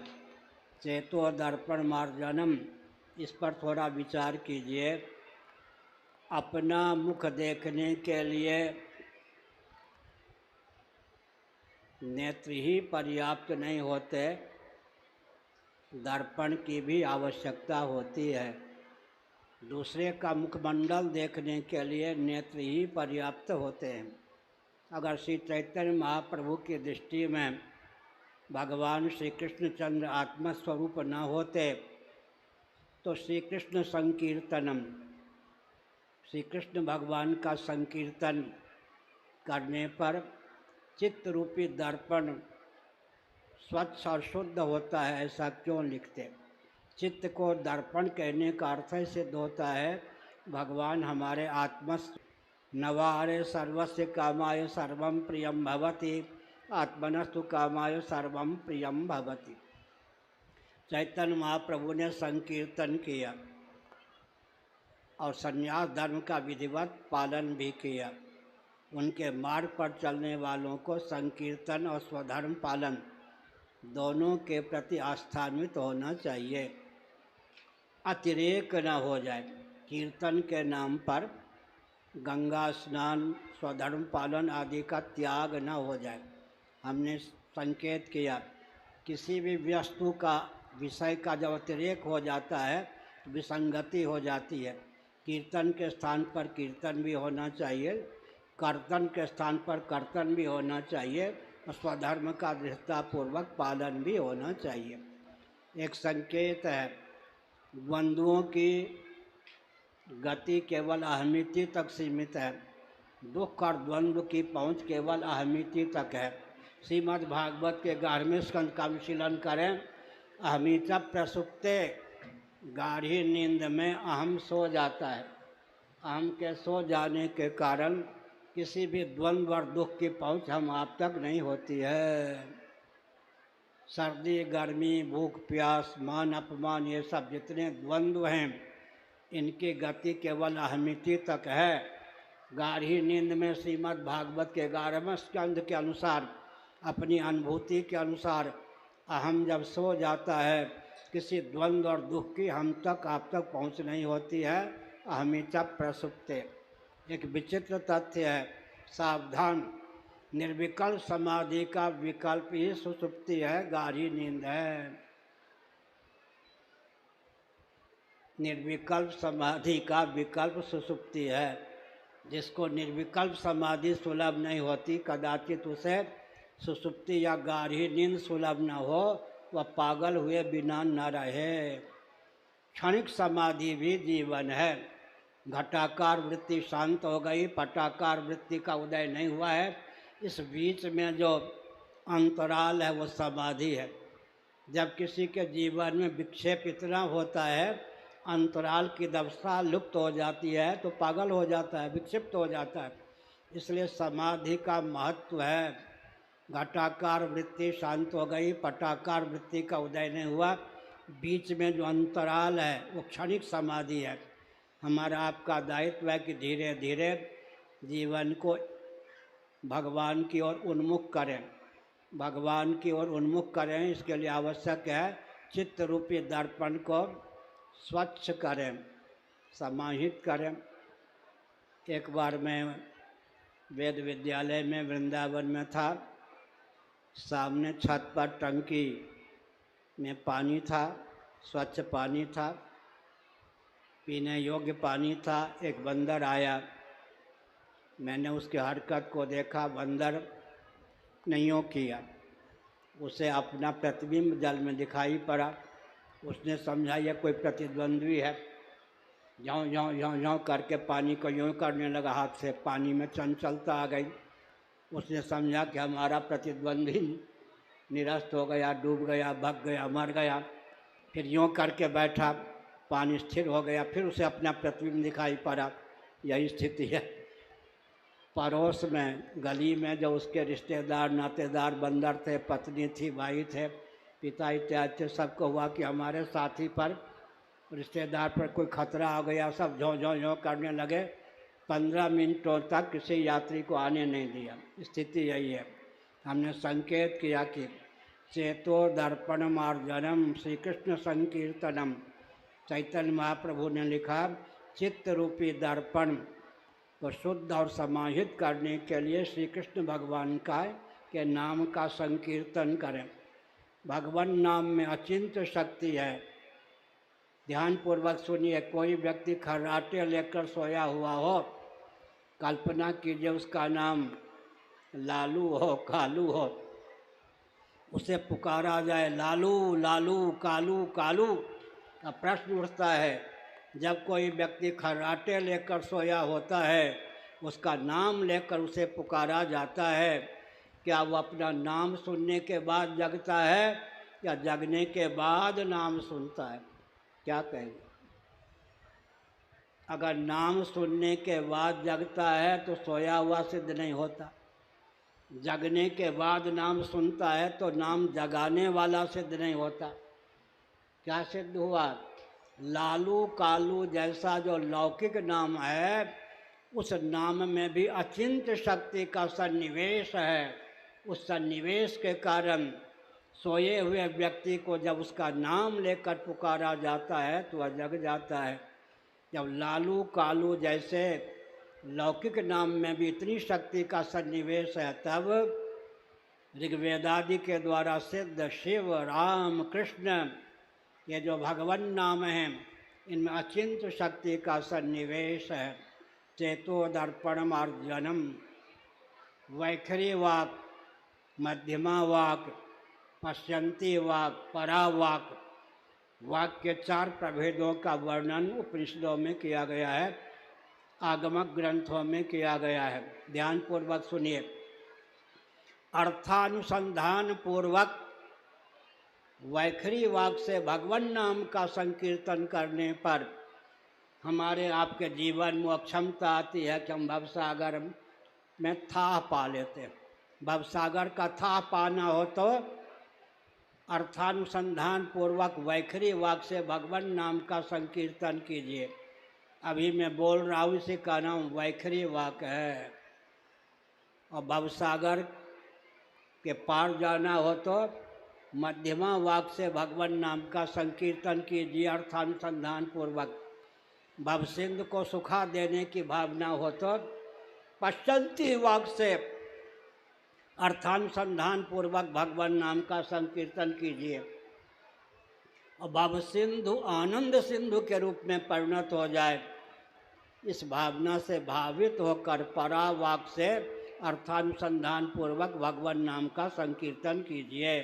चेतो दर्पण मार्जनम, इस पर थोड़ा विचार कीजिए। अपना मुख देखने के लिए नेत्र ही पर्याप्त नहीं होते, दर्पण की भी आवश्यकता होती है। दूसरे का मुखमंडल देखने के लिए नेत्र ही पर्याप्त होते हैं। अगर श्री चैतन्य महाप्रभु की दृष्टि में भगवान श्री कृष्णचंद्र आत्मस्वरूप न होते तो श्री कृष्ण संकीर्तनम, श्री कृष्ण भगवान का संकीर्तन करने पर चित्त रूपी दर्पण स्वच्छ और शुद्ध होता है, ऐसा क्यों लिखते? चित्त को दर्पण कहने का अर्थ सिद्ध होता है भगवान हमारे आत्मस्व नवारे सर्वस्य कामाय सर्वं प्रियं भवति आत्मनस्तु कामाय सर्वं प्रियं भवति। चैतन्य महाप्रभु ने संकीर्तन किया और संन्यास धर्म का विधिवत पालन भी किया। उनके मार्ग पर चलने वालों को संकीर्तन और स्वधर्म पालन दोनों के प्रति आस्थान्वित होना चाहिए। अतिरेक न हो जाए। कीर्तन के नाम पर गंगा स्नान, स्वधर्म पालन आदि का त्याग न हो जाए। हमने संकेत किया किसी भी वस्तु का विषय का जब अतिरेक हो जाता है तो विसंगति हो जाती है। कीर्तन के स्थान पर कीर्तन भी होना चाहिए, कर्तन के स्थान पर कर्तन भी होना चाहिए, स्वधर्म का दृढ़तापूर्वक पालन भी होना चाहिए। एक संकेत है, द्वंद्वों की गति केवल अहमिति तक सीमित है, दुख और द्वंद्व की पहुंच केवल अहमिति तक है। श्रीमद् भागवत के 11वें स्कंद का विशीलन करें। अहमिता प्रसुप्ते, गाढ़ी नींद में अहम सो जाता है। अहम के सो जाने के कारण किसी भी द्वंद्व और दुख की पहुंच हम आप तक नहीं होती है। सर्दी गर्मी, भूख प्यास, मान अपमान, ये सब जितने द्वंद्व हैं इनकी गति केवल अहमिति तक है। गाढ़ी नींद में श्रीमद् भागवत के 11वें स्कंद के अनुसार, अपनी अनुभूति के अनुसार अहम जब सो जाता है, किसी द्वंद्व और दुख की हम तक आप तक पहुंच नहीं होती है। अहमिता प्रसुप्ते। एक विचित्र तथ्य है, सावधान, निर्विकल्प समाधि का विकल्प ही सुषुप्ति है, गाढ़ी नींद है। निर्विकल्प समाधि का विकल्प सुषुप्ति है। जिसको निर्विकल्प समाधि सुलभ नहीं होती, कदाचित उसे सुषुप्ति या गाढ़ी नींद सुलभ न हो, वह पागल हुए बिना न रहे। क्षणिक समाधि भी जीवन है। घटाकार वृत्ति शांत हो गई, पटाकार वृत्ति का उदय नहीं हुआ है, इस बीच में जो अंतराल है वो समाधि है। जब किसी के जीवन में विक्षेप इतना होता है, अंतराल की दशा लुप्त हो जाती है, तो पागल हो जाता है, विक्षिप्त हो जाता है। इसलिए समाधि का महत्व है। घटाकार वृत्ति शांत हो गई, पटाकार वृत्ति का उदय नहीं हुआ, बीच में जो अंतराल है वो क्षणिक समाधि है। हमारा आपका दायित्व है कि धीरे धीरे जीवन को भगवान की ओर उन्मुख करें, भगवान की ओर उन्मुख करें। इसके लिए आवश्यक है चित्त रूपी दर्पण को स्वच्छ करें, समाहित करें। एक बार मैं वेद विद्यालय में वृंदावन में था, सामने छत पर टंकी में पानी था, स्वच्छ पानी था, पीने योग्य पानी था। एक बंदर आया, मैंने उसकी हरकत को देखा, बंदर नहीं किया, उसे अपना प्रतिबिंब जल में दिखाई पड़ा। उसने समझा यह कोई प्रतिद्वंद्वी है, ज्यों ज्यों ज्यों ज्यों करके पानी को यूँ करने लगा हाथ से, पानी में चंचलता आ गई। उसने समझा कि हमारा प्रतिद्वंद्वी निरस्त हो गया, डूब गया, भग गया, मर गया। फिर यूँ करके बैठा, पानी स्थिर हो गया, फिर उसे अपना प्रतिबिंब दिखाई पड़ा। यही स्थिति है। पड़ोस में, गली में जो उसके रिश्तेदार नातेदार बंदर थे, पत्नी थी, भाई थे, पिता इत्यादि थे, सबको हुआ कि हमारे साथी पर, रिश्तेदार पर कोई खतरा आ गया। सब झों झों झों करने लगे। 15 मिनटों तक किसी यात्री को आने नहीं दिया। स्थिति यही है। हमने संकेत किया कि चेतो दर्पण मार्जनम श्री कृष्ण संकीर्तनम। चैतन्य महाप्रभु ने लिखा, चित्त रूपी दर्पण को शुद्ध और समाहित करने के लिए श्री कृष्ण भगवान का के नाम का संकीर्तन करें। भगवान नाम में अचिंत्य शक्ति है। ध्यानपूर्वक सुनिए। कोई व्यक्ति खर्राटे लेकर सोया हुआ हो, कल्पना कीजिए उसका नाम लालू हो, कालू हो, उसे पुकारा जाए लालू लालू कालू कालू। अब प्रश्न उठता है, जब कोई व्यक्ति खर्राटे लेकर सोया होता है, उसका नाम लेकर उसे पुकारा जाता है, क्या वो अपना नाम सुनने के बाद जगता है या जगने के बाद नाम सुनता है? क्या कहेंगे? अगर नाम सुनने के बाद जगता है तो सोया हुआ सिद्ध नहीं होता। जगने के बाद नाम सुनता है तो नाम जगाने वाला सिद्ध नहीं होता। क्या सिद्ध हुआ? लालू कालू जैसा जो लौकिक नाम है, उस नाम में भी अचिंत्य शक्ति का सन्निवेश है। उस सन्निवेश के कारण सोए हुए व्यक्ति को जब उसका नाम लेकर पुकारा जाता है तो वह जग जाता है। जब लालू कालू जैसे लौकिक नाम में भी इतनी शक्ति का सन्निवेश है, तब ऋग्वेदादि के द्वारा सिद्ध शिव राम कृष्ण ये जो भगवान नाम हैं, इनमें अचिंत्य शक्ति का सन्निवेश है। चेतो दर्पण मार्जनम, वैखरी वाक मध्यमा वाक, पश्यंती वाक, परावाक। वाक के 4 प्रभेदों का वर्णन उपनिषदों में किया गया है, आगमक ग्रंथों में किया गया है। ध्यान पूर्वक सुनिए। अर्थानुसंधान पूर्वक वैखरी वाक से भगवान नाम का संकीर्तन करने पर हमारे आपके जीवन में क्षमता आती है कि हम भवसागर में थाह पा लेते हैं। भवसागर का थाह पाना हो तो अर्थानुसंधान पूर्वक वैखरी वाक से भगवान नाम का संकीर्तन कीजिए। अभी मैं बोल रहा हूँ, इसी का नाम वैखरी वाक है। और भवसागर के पार जाना हो तो मध्यमा वाक से भगवान नाम का संकीर्तन कीजिए अर्थानुसंधान पूर्वक। भवसिंधु को सुखा देने की भावना हो तो पश्चंती वाक से अर्थानुसंधान पूर्वक भगवान नाम का संकीर्तन कीजिए। और भवसिंधु आनंद सिंधु के रूप में परिणत हो जाए, इस भावना से भावित होकर परावाक से अर्थानुसंधान पूर्वक भगवान नाम का संकीर्तन कीजिए।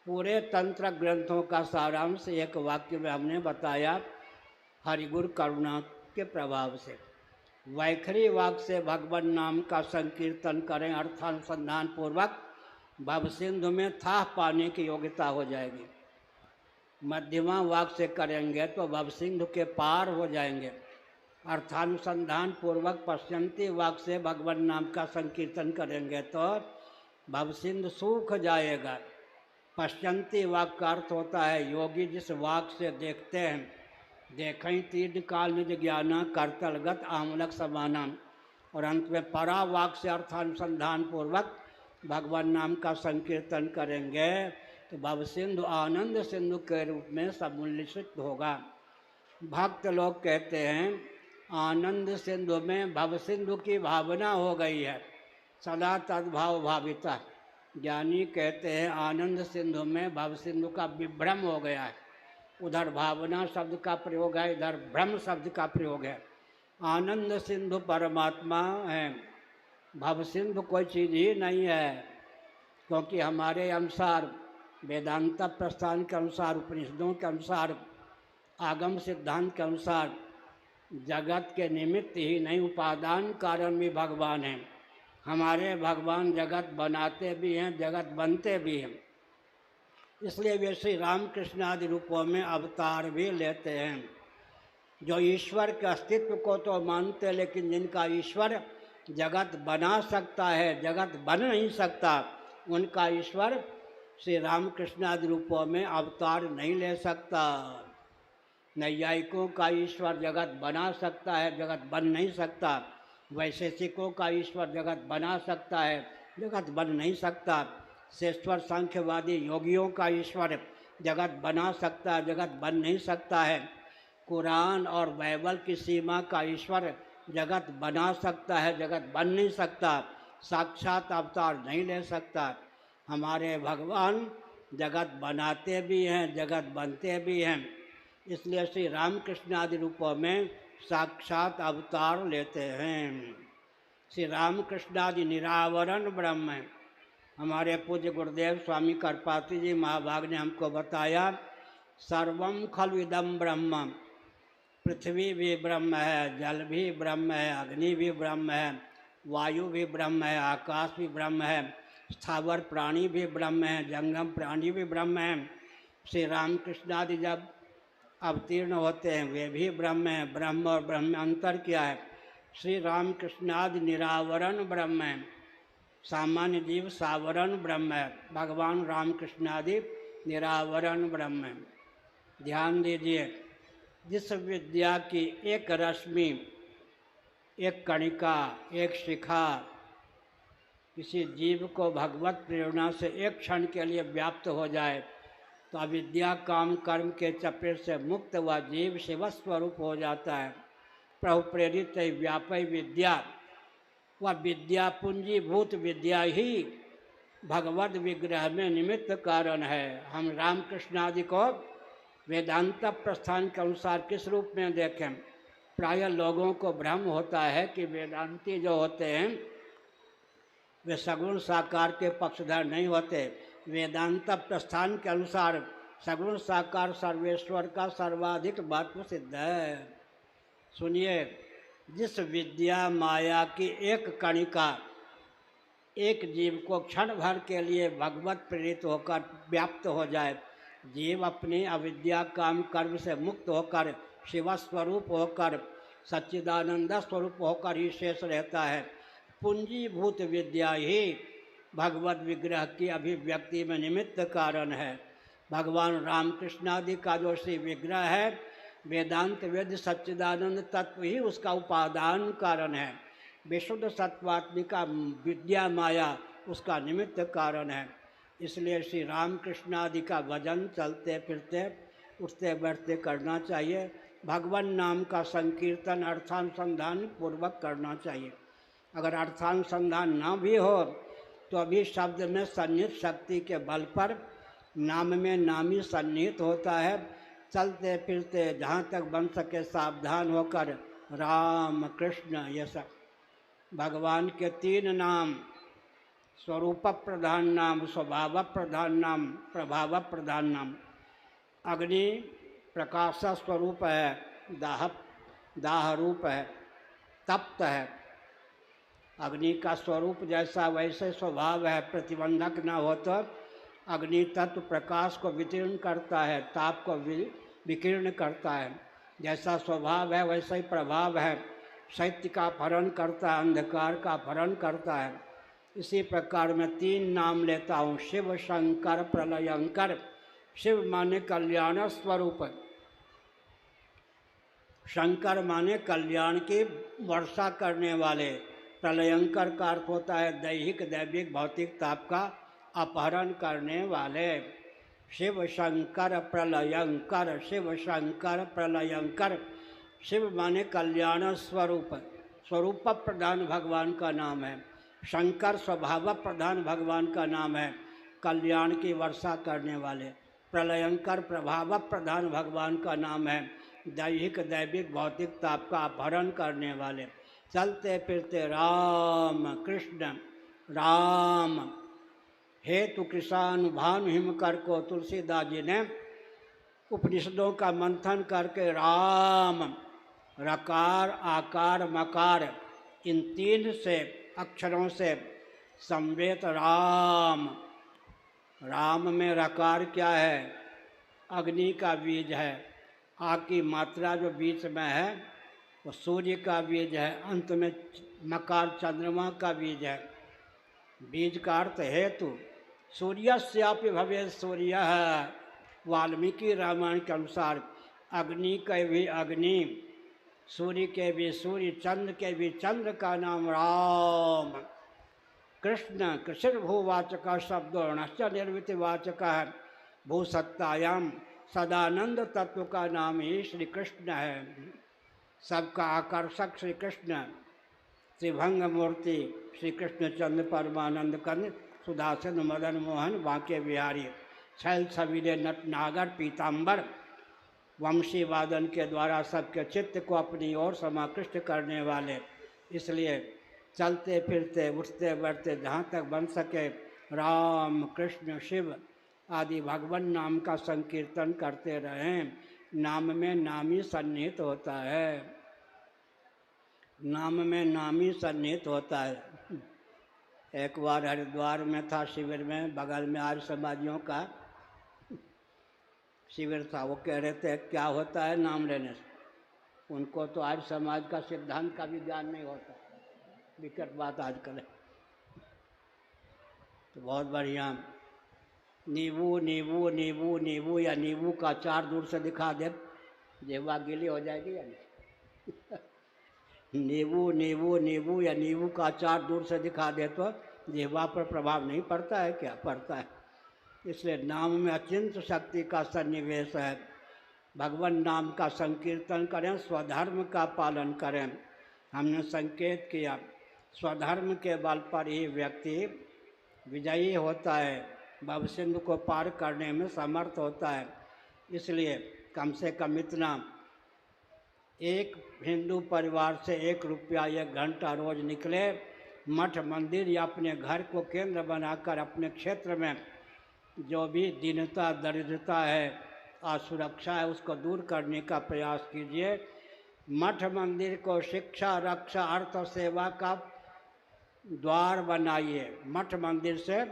पूरे तंत्र ग्रंथों का सारांश एक वाक्य में हमने बताया, हरिगुरु करुणा के प्रभाव से। वैखरी वाक से भगवान नाम का संकीर्तन करें अर्थानुसंधान पूर्वक, भवसिंधु में थाह पाने की योग्यता हो जाएगी। मध्यमा वाक से करेंगे तो भवसिंधु के पार हो जाएंगे। अर्थानुसंधान पूर्वक पश्चंती वाक से भगवान नाम का संकीर्तन करेंगे तो भवसिंधु सूख जाएगा। पश्चंती वाक का अर्थ होता है योगी जिस वाक से देखते हैं, देखें तीर्ण काल निज ज्ञाना करतलगत आमलक समाना। और अंत में परावाक से अर्थानुसंधान पूर्वक भगवान नाम का संकीर्तन करेंगे तो भवसिंधु आनंद सिंधु के रूप में सम्मिलित होगा। भक्त लोग कहते हैं आनंद सिंधु में भवसिंधु की भावना हो गई है, सदा तद्भाव भाविता। ज्ञानी कहते हैं आनंद सिंधु में भवसिंधु का विभ्रम हो गया है। उधर भावना शब्द का प्रयोग है, इधर भ्रम शब्द का प्रयोग है। आनंद सिंधु परमात्मा है, भव सिंधु कोई चीज़ ही नहीं है। क्योंकि हमारे अनुसार, वेदांत प्रस्थान के अनुसार, उपनिषदों के अनुसार, आगम सिद्धांत के अनुसार जगत के निमित्त ही नहीं उपादान कारण भी भगवान हैं। हमारे भगवान जगत बनाते भी हैं, जगत बनते भी हैं। इसलिए वे श्री रामकृष्ण आदि रूपों में अवतार भी लेते हैं। जो ईश्वर के अस्तित्व को तो मानते, लेकिन जिनका ईश्वर जगत बना सकता है, जगत बन नहीं सकता, उनका ईश्वर श्री रामकृष्ण आदि रूपों में अवतार नहीं ले सकता। नैयायिकों का ईश्वर जगत बना सकता है, जगत बन नहीं सकता। वैशेषिकों का ईश्वर जगत बना सकता है, जगत बन नहीं सकता। शेश्वर सांख्यवादी योगियों का ईश्वर जगत बना सकता है, जगत बन नहीं सकता है। कुरान और बाइबल की सीमा का ईश्वर जगत बना सकता है, जगत बन नहीं सकता। साक्षात अवतार नहीं ले सकता। हमारे भगवान जगत बनाते भी हैं, जगत बनते भी हैं। इसलिए श्री रामकृष्ण आदि रूपों में साक्षात अवतार लेते हैं। श्री रामकृष्ण आदि निरावरण ब्रह्म है। हमारे पूज्य गुरुदेव स्वामी करपात्री जी महाभाग ने हमको बताया, सर्वम खलु इदम ब्रह्म, पृथ्वी भी ब्रह्म है, जल भी ब्रह्म है, अग्नि भी ब्रह्म है, वायु भी ब्रह्म है, आकाश भी ब्रह्म है, स्थावर प्राणी भी ब्रह्म है, जंगम प्राणी भी ब्रह्म है। श्री रामकृष्ण आदि जब अवतीर्ण होते हैं वे भी ब्रह्म है। ब्रह्म और ब्रह्म में अंतर क्या है? श्री रामकृष्ण आदि निरावरण ब्रह्म है, सामान्य जीव सावरण ब्रह्म है। भगवान रामकृष्ण आदि निरावरण ब्रह्म है। ध्यान दीजिए, जिस विद्या की एक रश्मि, एक कणिका, एक शिखा किसी जीव को भगवत प्रेरणा से एक क्षण के लिए व्याप्त हो जाए तो अविद्या काम कर्म के चपेट से मुक्त हुआ जीव शिव स्वरूप हो जाता है। प्रभु प्रेरित व्यापक विद्या, वह विद्या पूंजीभूत विद्या ही भगवत विग्रह में निमित्त कारण है। हम रामकृष्ण आदि को वेदांत प्रस्थान के अनुसार किस रूप में देखें? प्रायः लोगों को भ्रम होता है कि वेदांती जो होते हैं वे सगुण साकार के पक्षधर नहीं होते। वेदांत प्रस्थान के अनुसार सगुण साकार सर्वेश्वर का सर्वाधिक महत्व सिद्ध है। सुनिए, जिस विद्या माया की एक कणिका एक जीव को क्षण भर के लिए भगवत प्रेरित होकर व्याप्त हो जाए, जीव अपनी अविद्या काम कर्म से मुक्त होकर शिव स्वरूप होकर सच्चिदानंद स्वरूप होकर ही शेष रहता है। पूंजीभूत विद्या ही भगवत विग्रह की अभिव्यक्ति में निमित्त कारण है। भगवान रामकृष्ण आदि का जो श्री विग्रह है, वेदांत वेद सच्चिदानंद तत्व ही उसका उपादान कारण है। विशुद्ध सत्वात्मिका विद्या माया उसका निमित्त कारण है। इसलिए श्री रामकृष्ण आदि का भजन चलते फिरते उठते बैठते करना चाहिए। भगवान नाम का संकीर्तन अर्थानुसंधान पूर्वक करना चाहिए। अगर अर्थानुसंधान ना भी हो तो अभी शब्द में सन्निहित शक्ति के बल पर नाम में नामी सन्निहित होता है। चलते फिरते जहाँ तक बन सके सावधान होकर राम कृष्ण ये सब भगवान के तीन नाम, स्वरूप प्रधान नाम, स्वभाव प्रधान नाम, प्रभाव प्रधान नाम। अग्नि प्रकाश स्वरूप है, दाह रूप है, तप्त है। अग्नि का स्वरूप जैसा वैसे स्वभाव है। प्रतिबंधक न हो तो अग्नि तत्व प्रकाश को वितीर्ण करता है, ताप को विकीर्ण करता है। जैसा स्वभाव है वैसा ही प्रभाव है। शैत्य का अपहरण करता है, अंधकार का अपहरण करता है। इसी प्रकार मैं तीन नाम लेता हूँ, शिव शंकर प्रलयंकर। शिव माने कल्याण स्वरूप, शंकर माने कल्याण की वर्षा करने वाले, प्रलयंकर का अर्थ होता है दैहिक दैविक भौतिक ताप का अपहरण करने वाले। शिव शंकर प्रलयंकर, शिव शंकर प्रलयंकर। शिव माने कल्याण स्वरूप, स्वरूप प्रधान भगवान का नाम है। शंकर स्वभाव प्रधान भगवान का नाम है, कल्याण की वर्षा करने वाले। प्रलयंकर प्रभाव प्रधान भगवान का नाम है, दैहिक दैविक भौतिक ताप का अपहरण करने वाले। चलते फिरते राम कृष्ण राम। हेतु कृषाण भानु हिमकर को तुलसीदास जी ने उपनिषदों का मंथन करके राम, रकार आकार मकार इन तीन से अक्षरों से संवेत राम। राम में रकार क्या है? अग्नि का बीज है। आ की मात्रा जो बीच में है वो सूर्य का बीज है। अंत में मकार चंद्रमा का बीज है। बीज का अर्थ हेतु। सूर्यस्यापि भवेत् सूर्यः, वाल्मीकि रामायण के अनुसार अग्नि के भी अग्नि, सूर्य के भी सूर्य, चंद्र के भी चंद्र का नाम राम। कृष्ण कृषिर्भूवाचक शब्दो नश्च निर्वृतिवाचक है। भूसत्तायाम सदानंद तत्व का नाम ही श्री कृष्ण है। सबका आकर्षक श्री कृष्ण, त्रिभंग मूर्ति श्री कृष्ण चंद्र परमानंद कंद सुधासन मदन मोहन बांके बिहारी, छैल छबीले नट नागर पीताम्बर, वंशी वादन के द्वारा सबके चित्त को अपनी ओर समाकृष्ट करने वाले। इसलिए चलते फिरते उठते बैठते जहाँ तक बन सके राम कृष्ण शिव आदि भगवान नाम का संकीर्तन करते रहें। नाम में नामी सन्निहित होता है, नाम में नामी सन्निहित होता है। एक बार हरिद्वार में था शिविर में, बगल में आर्य समाजियों का शिविर था। वो कह रहे थे क्या होता है नाम लेने से। उनको तो आर्य समाज का सिद्धांत का भी ज्ञान नहीं होता। विकट बात आजकल है। तो बहुत बढ़िया, नींबू नींबू नींबू नींबू या नींबू का अचार दूर से दिखा दे, जेवा गीली हो जाएगी या नहीं। नींबू नींबू नींबू या नींबू का अचार दूर से दिखा दे तो जिह्वा पर प्रभाव नहीं पड़ता है क्या? पड़ता है। इसलिए नाम में अचिंत शक्ति का सन्निवेश है। भगवान नाम का संकीर्तन करें, स्वधर्म का पालन करें। हमने संकेत किया स्वधर्म के बल पर ही व्यक्ति विजयी होता है, भवसिंधु को पार करने में समर्थ होता है। इसलिए कम से कम इतना, एक हिंदू परिवार से 1 रुपया 1 घंटा रोज निकले मठ मंदिर या अपने घर को केंद्र बनाकर अपने क्षेत्र में जो भी दीनता दरिद्रता है, असुरक्षा है, उसको दूर करने का प्रयास कीजिए। मठ मंदिर को शिक्षा, रक्षा, अर्थ और सेवा का द्वार बनाइए। मठ मंदिर से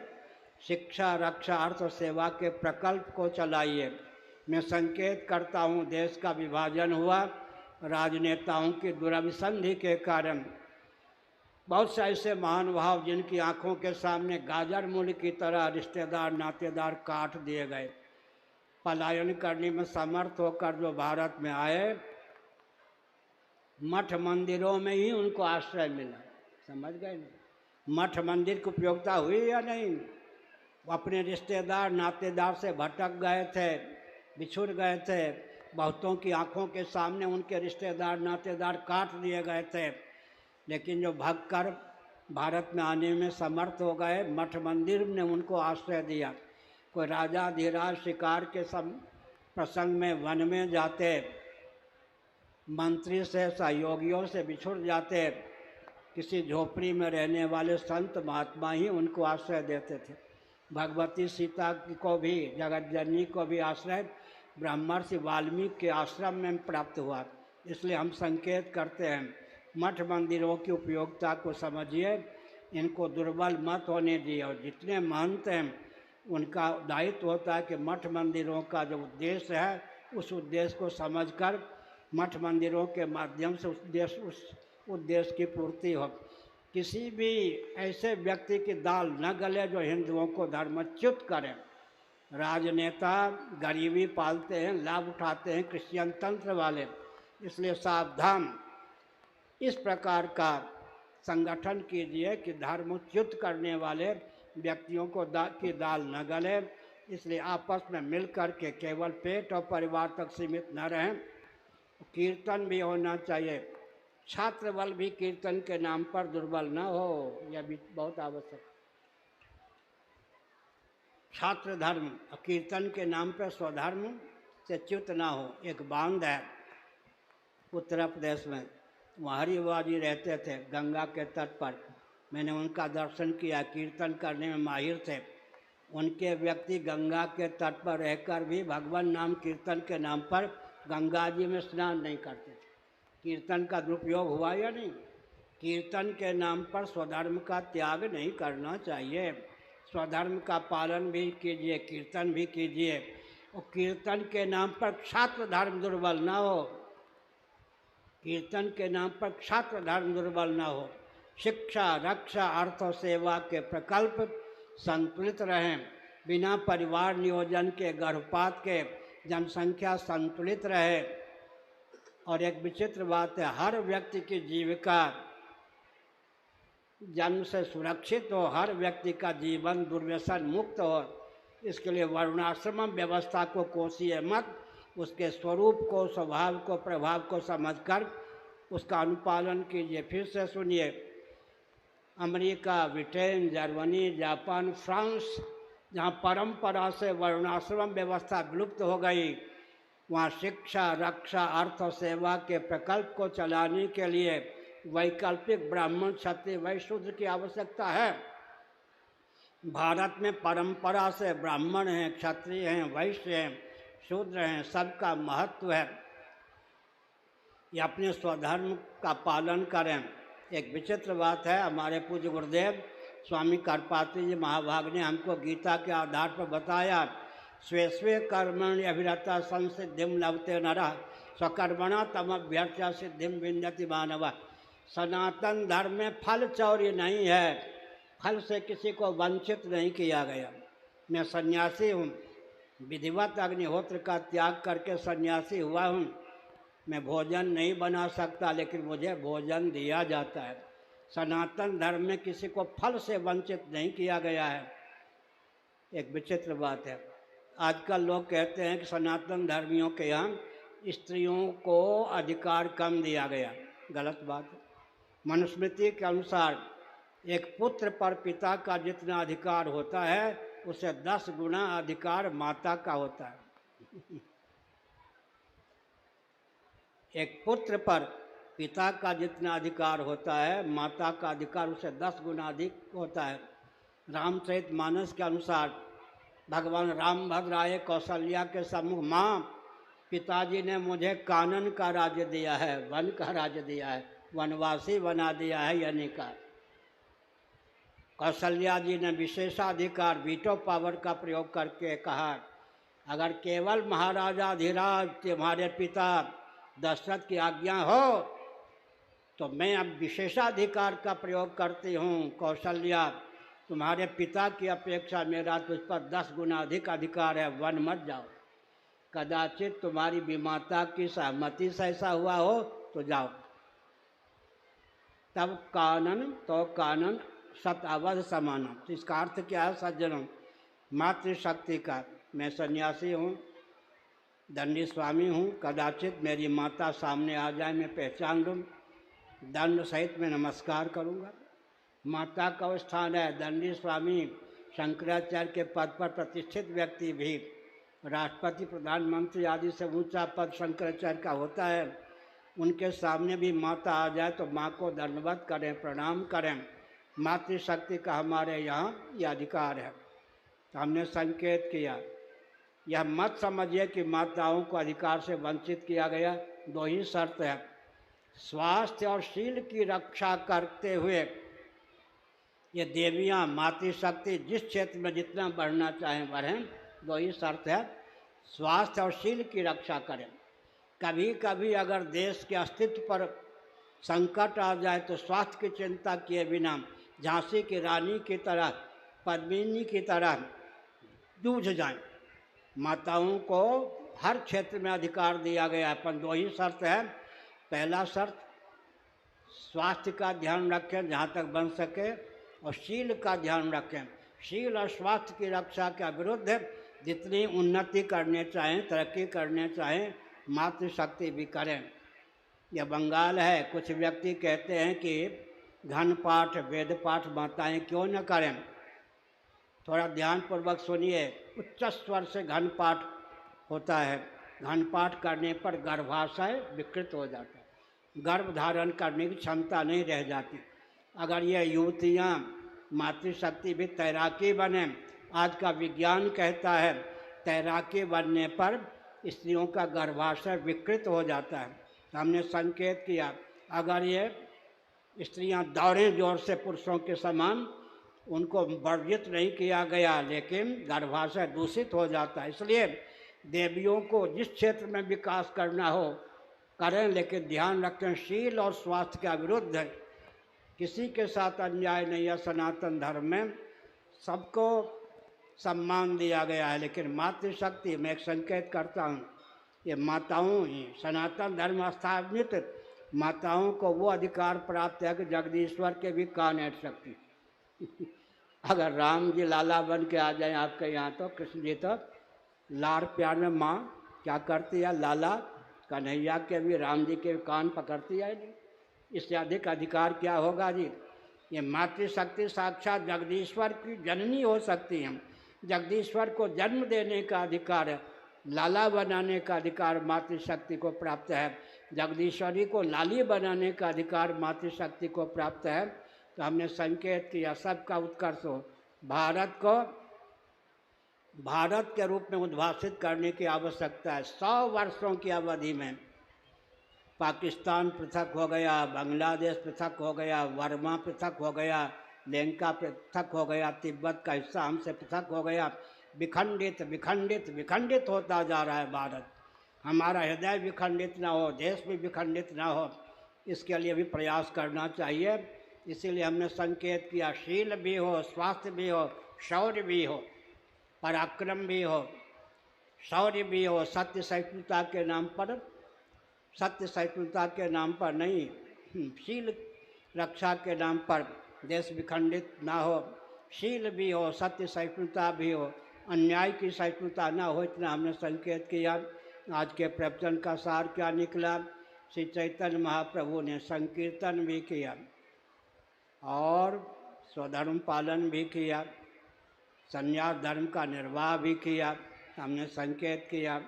शिक्षा, रक्षा, अर्थ और सेवा के प्रकल्प को चलाइए। मैं संकेत करता हूँ, देश का विभाजन हुआ, राजनेताओं की दुरभिसंधि के कारण बहुत से ऐसे महानुभाव जिनकी आंखों के सामने गाजर मूल की तरह रिश्तेदार नातेदार काट दिए गए, पलायन करने में समर्थ होकर जो भारत में आए, मठ मंदिरों में ही उनको आश्रय मिला। समझ गए ना? मठ मंदिर की उपयोगिता हुई या नहीं? वो अपने रिश्तेदार नातेदार से भटक गए थे, बिछुड़ गए थे, बहुतों की आंखों के सामने उनके रिश्तेदार नातेदार काट दिए गए थे, लेकिन जो भागकर भारत में आने में समर्थ हो गए, मठ मंदिर ने उनको आश्रय दिया। कोई राजा धीराज शिकार के प्रसंग में वन में जाते, मंत्री से सहयोगियों से बिछुड़ जाते, किसी झोपड़ी में रहने वाले संत महात्मा ही उनको आश्रय देते थे। भगवती सीता को भी, जगत जननी को भी आश्रय ब्रह्मर्षि वाल्मीकि के आश्रम में प्राप्त हुआ। इसलिए हम संकेत करते हैं, मठ मंदिरों की उपयोगिता को समझिए, इनको दुर्बल मत होने दिए। और जितने महंत हैं उनका दायित्व होता है कि मठ मंदिरों का जो उद्देश्य है उस उद्देश्य को समझकर मठ मंदिरों के माध्यम से उस उद्देश्य की पूर्ति हो। किसी भी ऐसे व्यक्ति की दाल न गले जो हिंदुओं को धर्मच्युत करें। राजनेता गरीबी पालते हैं, लाभ उठाते हैं क्रिश्चियन तंत्र वाले, इसलिए सावधान। इस प्रकार का संगठन कीजिए कि धर्मच्युत करने वाले व्यक्तियों को की दाल न गले। इसलिए आपस में मिल कर के केवल पेट और परिवार तक सीमित न रहें। कीर्तन भी होना चाहिए, छात्र बल भी कीर्तन के नाम पर दुर्बल न हो, यह भी बहुत आवश्यक। छात्र धर्म कीर्तन के नाम पर स्वधर्म से च्युत ना हो। एक बांध है उत्तर प्रदेश में, वहाँ हरिबाबा जी रहते थे गंगा के तट पर। मैंने उनका दर्शन किया, कीर्तन करने में माहिर थे। उनके व्यक्ति गंगा के तट पर रहकर भी भगवान नाम कीर्तन के नाम पर गंगा जी में स्नान नहीं करते थे। कीर्तन का दुरुपयोग हुआ या नहीं? कीर्तन के नाम पर स्वधर्म का त्याग नहीं करना चाहिए। स्वधर्म का पालन भी कीजिए, कीर्तन भी कीजिए। और कीर्तन के नाम पर छात्र धर्म दुर्बल ना हो। कीर्तन के नाम पर छात्र धर्म दुर्बल ना हो। शिक्षा, रक्षा, अर्थ और सेवा के प्रकल्प संतुलित रहें। बिना परिवार नियोजन के, गर्भपात के जनसंख्या संतुलित रहे। और एक विचित्र बात है, हर व्यक्ति की जीविका जन्म से सुरक्षित हो, हर व्यक्ति का जीवन दुर्व्यसन मुक्त हो। इसके लिए वर्णाश्रम व्यवस्था को कोसिए मत, उसके स्वरूप को, स्वभाव को, प्रभाव को समझकर उसका अनुपालन कीजिए। फिर से सुनिए, America, Britain, Germany, Japan, France, जहाँ परंपरा से वर्णाश्रम व्यवस्था विलुप्त हो गई, वहाँ शिक्षा, रक्षा, अर्थ और सेवा के प्रकल्प को चलाने के लिए वैकल्पिक ब्राह्मण, क्षत्रिय, वैश्य, शूद्र की आवश्यकता है। भारत में परंपरा से ब्राह्मण हैं, क्षत्रिय हैं, वैश्य हैं, शूद्र हैं, सबका महत्व है। ये अपने स्वधर्म का पालन करें। एक विचित्र बात है, हमारे पूज्य गुरुदेव स्वामी करपात्री जी महाभाग ने हमको गीता के आधार पर बताया, स्वे स्वे कर्मणि अभिरता संसिद्धिम लभते नरः स्वकर्मणा तमभ्यर्च्य सिद्धिम विन्दति मानवः। सनातन धर्म में फल चौर्य नहीं है, फल से किसी को वंचित नहीं किया गया। मैं सन्यासी हूँ, विधिवत अग्निहोत्र का त्याग करके सन्यासी हुआ हूँ। मैं भोजन नहीं बना सकता, लेकिन मुझे भोजन दिया जाता है। सनातन धर्म में किसी को फल से वंचित नहीं किया गया है। एक विचित्र बात है, आजकल लोग कहते हैं कि सनातन धर्मियों के यहाँ स्त्रियों को अधिकार कम दिया गया। गलत बात है। मनुस्मृति के अनुसार एक पुत्र पर पिता का जितना अधिकार होता है, उसे 10 गुना अधिकार माता का होता है। एक पुत्र पर पिता का जितना अधिकार होता है माता का अधिकार उससे 10 गुना अधिक होता है। रामचरितमानस के अनुसार भगवान रामभद्र आए कौशल्या के सम्मुख, माँ पिताजी ने मुझे कानन का राज्य दिया है, वन का राज्य दिया है, वनवासी बना दिया है यानी का। कौशल्या जी ने विशेषाधिकार वीटो पावर का प्रयोग करके कहा, अगर केवल महाराजा धीराज तुम्हारे पिता दशरथ की आज्ञा हो तो मैं अब विशेषाधिकार का प्रयोग करती हूँ। कौशल्या, तुम्हारे पिता की अपेक्षा मेरा तुझ पर 10 गुना अधिक अधिकार है, वन मत जाओ। कदाचित तुम्हारी विमाता की सहमति से ऐसा हुआ हो तो जाओ। तब कानन सत अवध समाना। तो इसका अर्थ क्या है सज्जनों? मातृशक्ति का। मैं सन्यासी हूँ, दंडी स्वामी हूँ, कदाचित मेरी माता सामने आ जाए, मैं पहचान लूँ, दंड सहित मैं नमस्कार करूँगा। माता का स्थान है। दंडी स्वामी शंकराचार्य के पद पर प्रतिष्ठित व्यक्ति भी, राष्ट्रपति प्रधानमंत्री आदि से ऊंचा पद शंकराचार्य का होता है, उनके सामने भी माता आ जाए तो माँ को दंडवत करें, प्रणाम करें। मातृशक्ति का हमारे यहाँ यह अधिकार है। तो हमने संकेत किया, यह मत समझिए कि माताओं को अधिकार से वंचित किया गया। 2 ही शर्त है, स्वास्थ्य और शील की रक्षा करते हुए ये देवियाँ मातृशक्ति जिस क्षेत्र में जितना बढ़ना चाहें बढ़ें। 2 ही शर्त है, स्वास्थ्य और शील की रक्षा करें। कभी कभी अगर देश के अस्तित्व पर संकट आ जाए तो स्वास्थ्य की चिंता किए बिना झांसी की रानी की तरह, पद्मिनी की तरह जूझ जाएं। माताओं को हर क्षेत्र में अधिकार दिया गया है, पर 2 ही शर्त है। पहला शर्त, स्वास्थ्य का ध्यान रखें जहाँ तक बन सके, और शील का ध्यान रखें। शील और स्वास्थ्य की रक्षा के विरुद्ध जितनी उन्नति करने चाहें, तरक्की करने चाहें, मातृशक्ति भी करें। यह बंगाल है। कुछ व्यक्ति कहते हैं कि घन पाठ, वेद पाठ माताएं क्यों न करें। थोड़ा ध्यानपूर्वक सुनिए। उच्च स्वर से घन पाठ होता है। घन पाठ करने पर गर्भाशय विकृत हो जाता है, गर्भ धारण करने की क्षमता नहीं रह जाती। अगर ये युवतियाँ मातृशक्ति भी तैराकी बने, आज का विज्ञान कहता है तैराकी बनने पर स्त्रियों का गर्भाशय विकृत हो जाता है। हमने संकेत किया, अगर ये स्त्रियां दौड़ें जोर से पुरुषों के समान, उनको वर्जित नहीं किया गया, लेकिन गर्भाशय दूषित हो जाता है। इसलिए देवियों को जिस क्षेत्र में विकास करना हो करें, लेकिन ध्यान रखें शील और स्वास्थ्य के विरुद्ध किसी के साथ अन्याय नहीं है। सनातन धर्म में सबको सम्मान दिया गया है, लेकिन मातृशक्ति, मैं एक संकेत करता हूँ, ये माताओं ही, सनातन धर्म स्थापित माताओं को वो अधिकार प्राप्त है कि जगदीश्वर के भी कान ऐट सकती। अगर राम जी लाला बन के आ जाए आपके यहाँ तो कृष्ण जी तो लाड़ प्यार में माँ क्या करती है, लाला कन्हैया के भी, राम जी के भी कान पकड़ती है। नहीं, इससे अधिक अधिकार क्या होगा जी। ये मातृशक्ति साक्षात जगदीश्वर की जननी हो सकती है। जगदीश्वर को जन्म देने का अधिकार है, लाला बनाने का अधिकार मातृशक्ति को प्राप्त है, जगदीश्वरी को लाली बनाने का अधिकार मातृशक्ति को प्राप्त है। तो हमने संकेत किया सबका उत्कर्ष हो, भारत को भारत के रूप में उद्भाषित करने की आवश्यकता है। 100 वर्षों की अवधि में पाकिस्तान पृथक हो गया, बांग्लादेश पृथक हो गया, वर्मा पृथक हो गया, लंका पृथक हो गया, तिब्बत का हिस्सा हमसे पृथक हो गया, विखंडित विखंडित विखंडित होता जा रहा है भारत। हमारा हृदय विखंडित ना हो, देश भी विखंडित ना हो, इसके लिए भी प्रयास करना चाहिए। इसीलिए हमने संकेत किया, शील भी हो, स्वास्थ्य भी हो, शौर्य भी हो, पराक्रम भी हो, शौर्य भी हो, सत्य सहिष्णुता के नाम पर, सत्य सहिष्णुता के नाम पर नहीं, शील रक्षा के नाम पर देश विखंडित ना हो। शील भी हो, सत्य सहिष्णुता भी हो, अन्याय की सहिष्णुता ना हो, इतना हमने संकेत किया। आज के प्रवचन का सार क्या निकला? श्री चैतन्य महाप्रभु ने संकीर्तन भी किया और स्वधर्म पालन भी किया, संन्यास धर्म का निर्वाह भी किया। हमने संकेत किया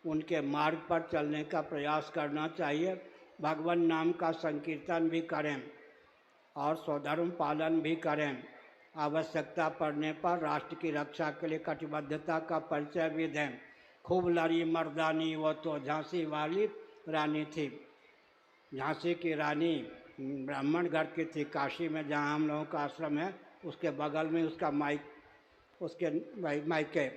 उनके मार्ग पर चलने का प्रयास करना चाहिए। भगवान नाम का संकीर्तन भी करें और स्वधर्म पालन भी करें। आवश्यकता पड़ने पर राष्ट्र की रक्षा के लिए कटिबद्धता का परिचय भी दें। खूब लड़ी मर्दानी वो तो झांसी वाली रानी थी। झांसी की रानी ब्राह्मण घर की थी। काशी में जहाँ हम लोगों का आश्रम है उसके बगल में उसका उसके मायके।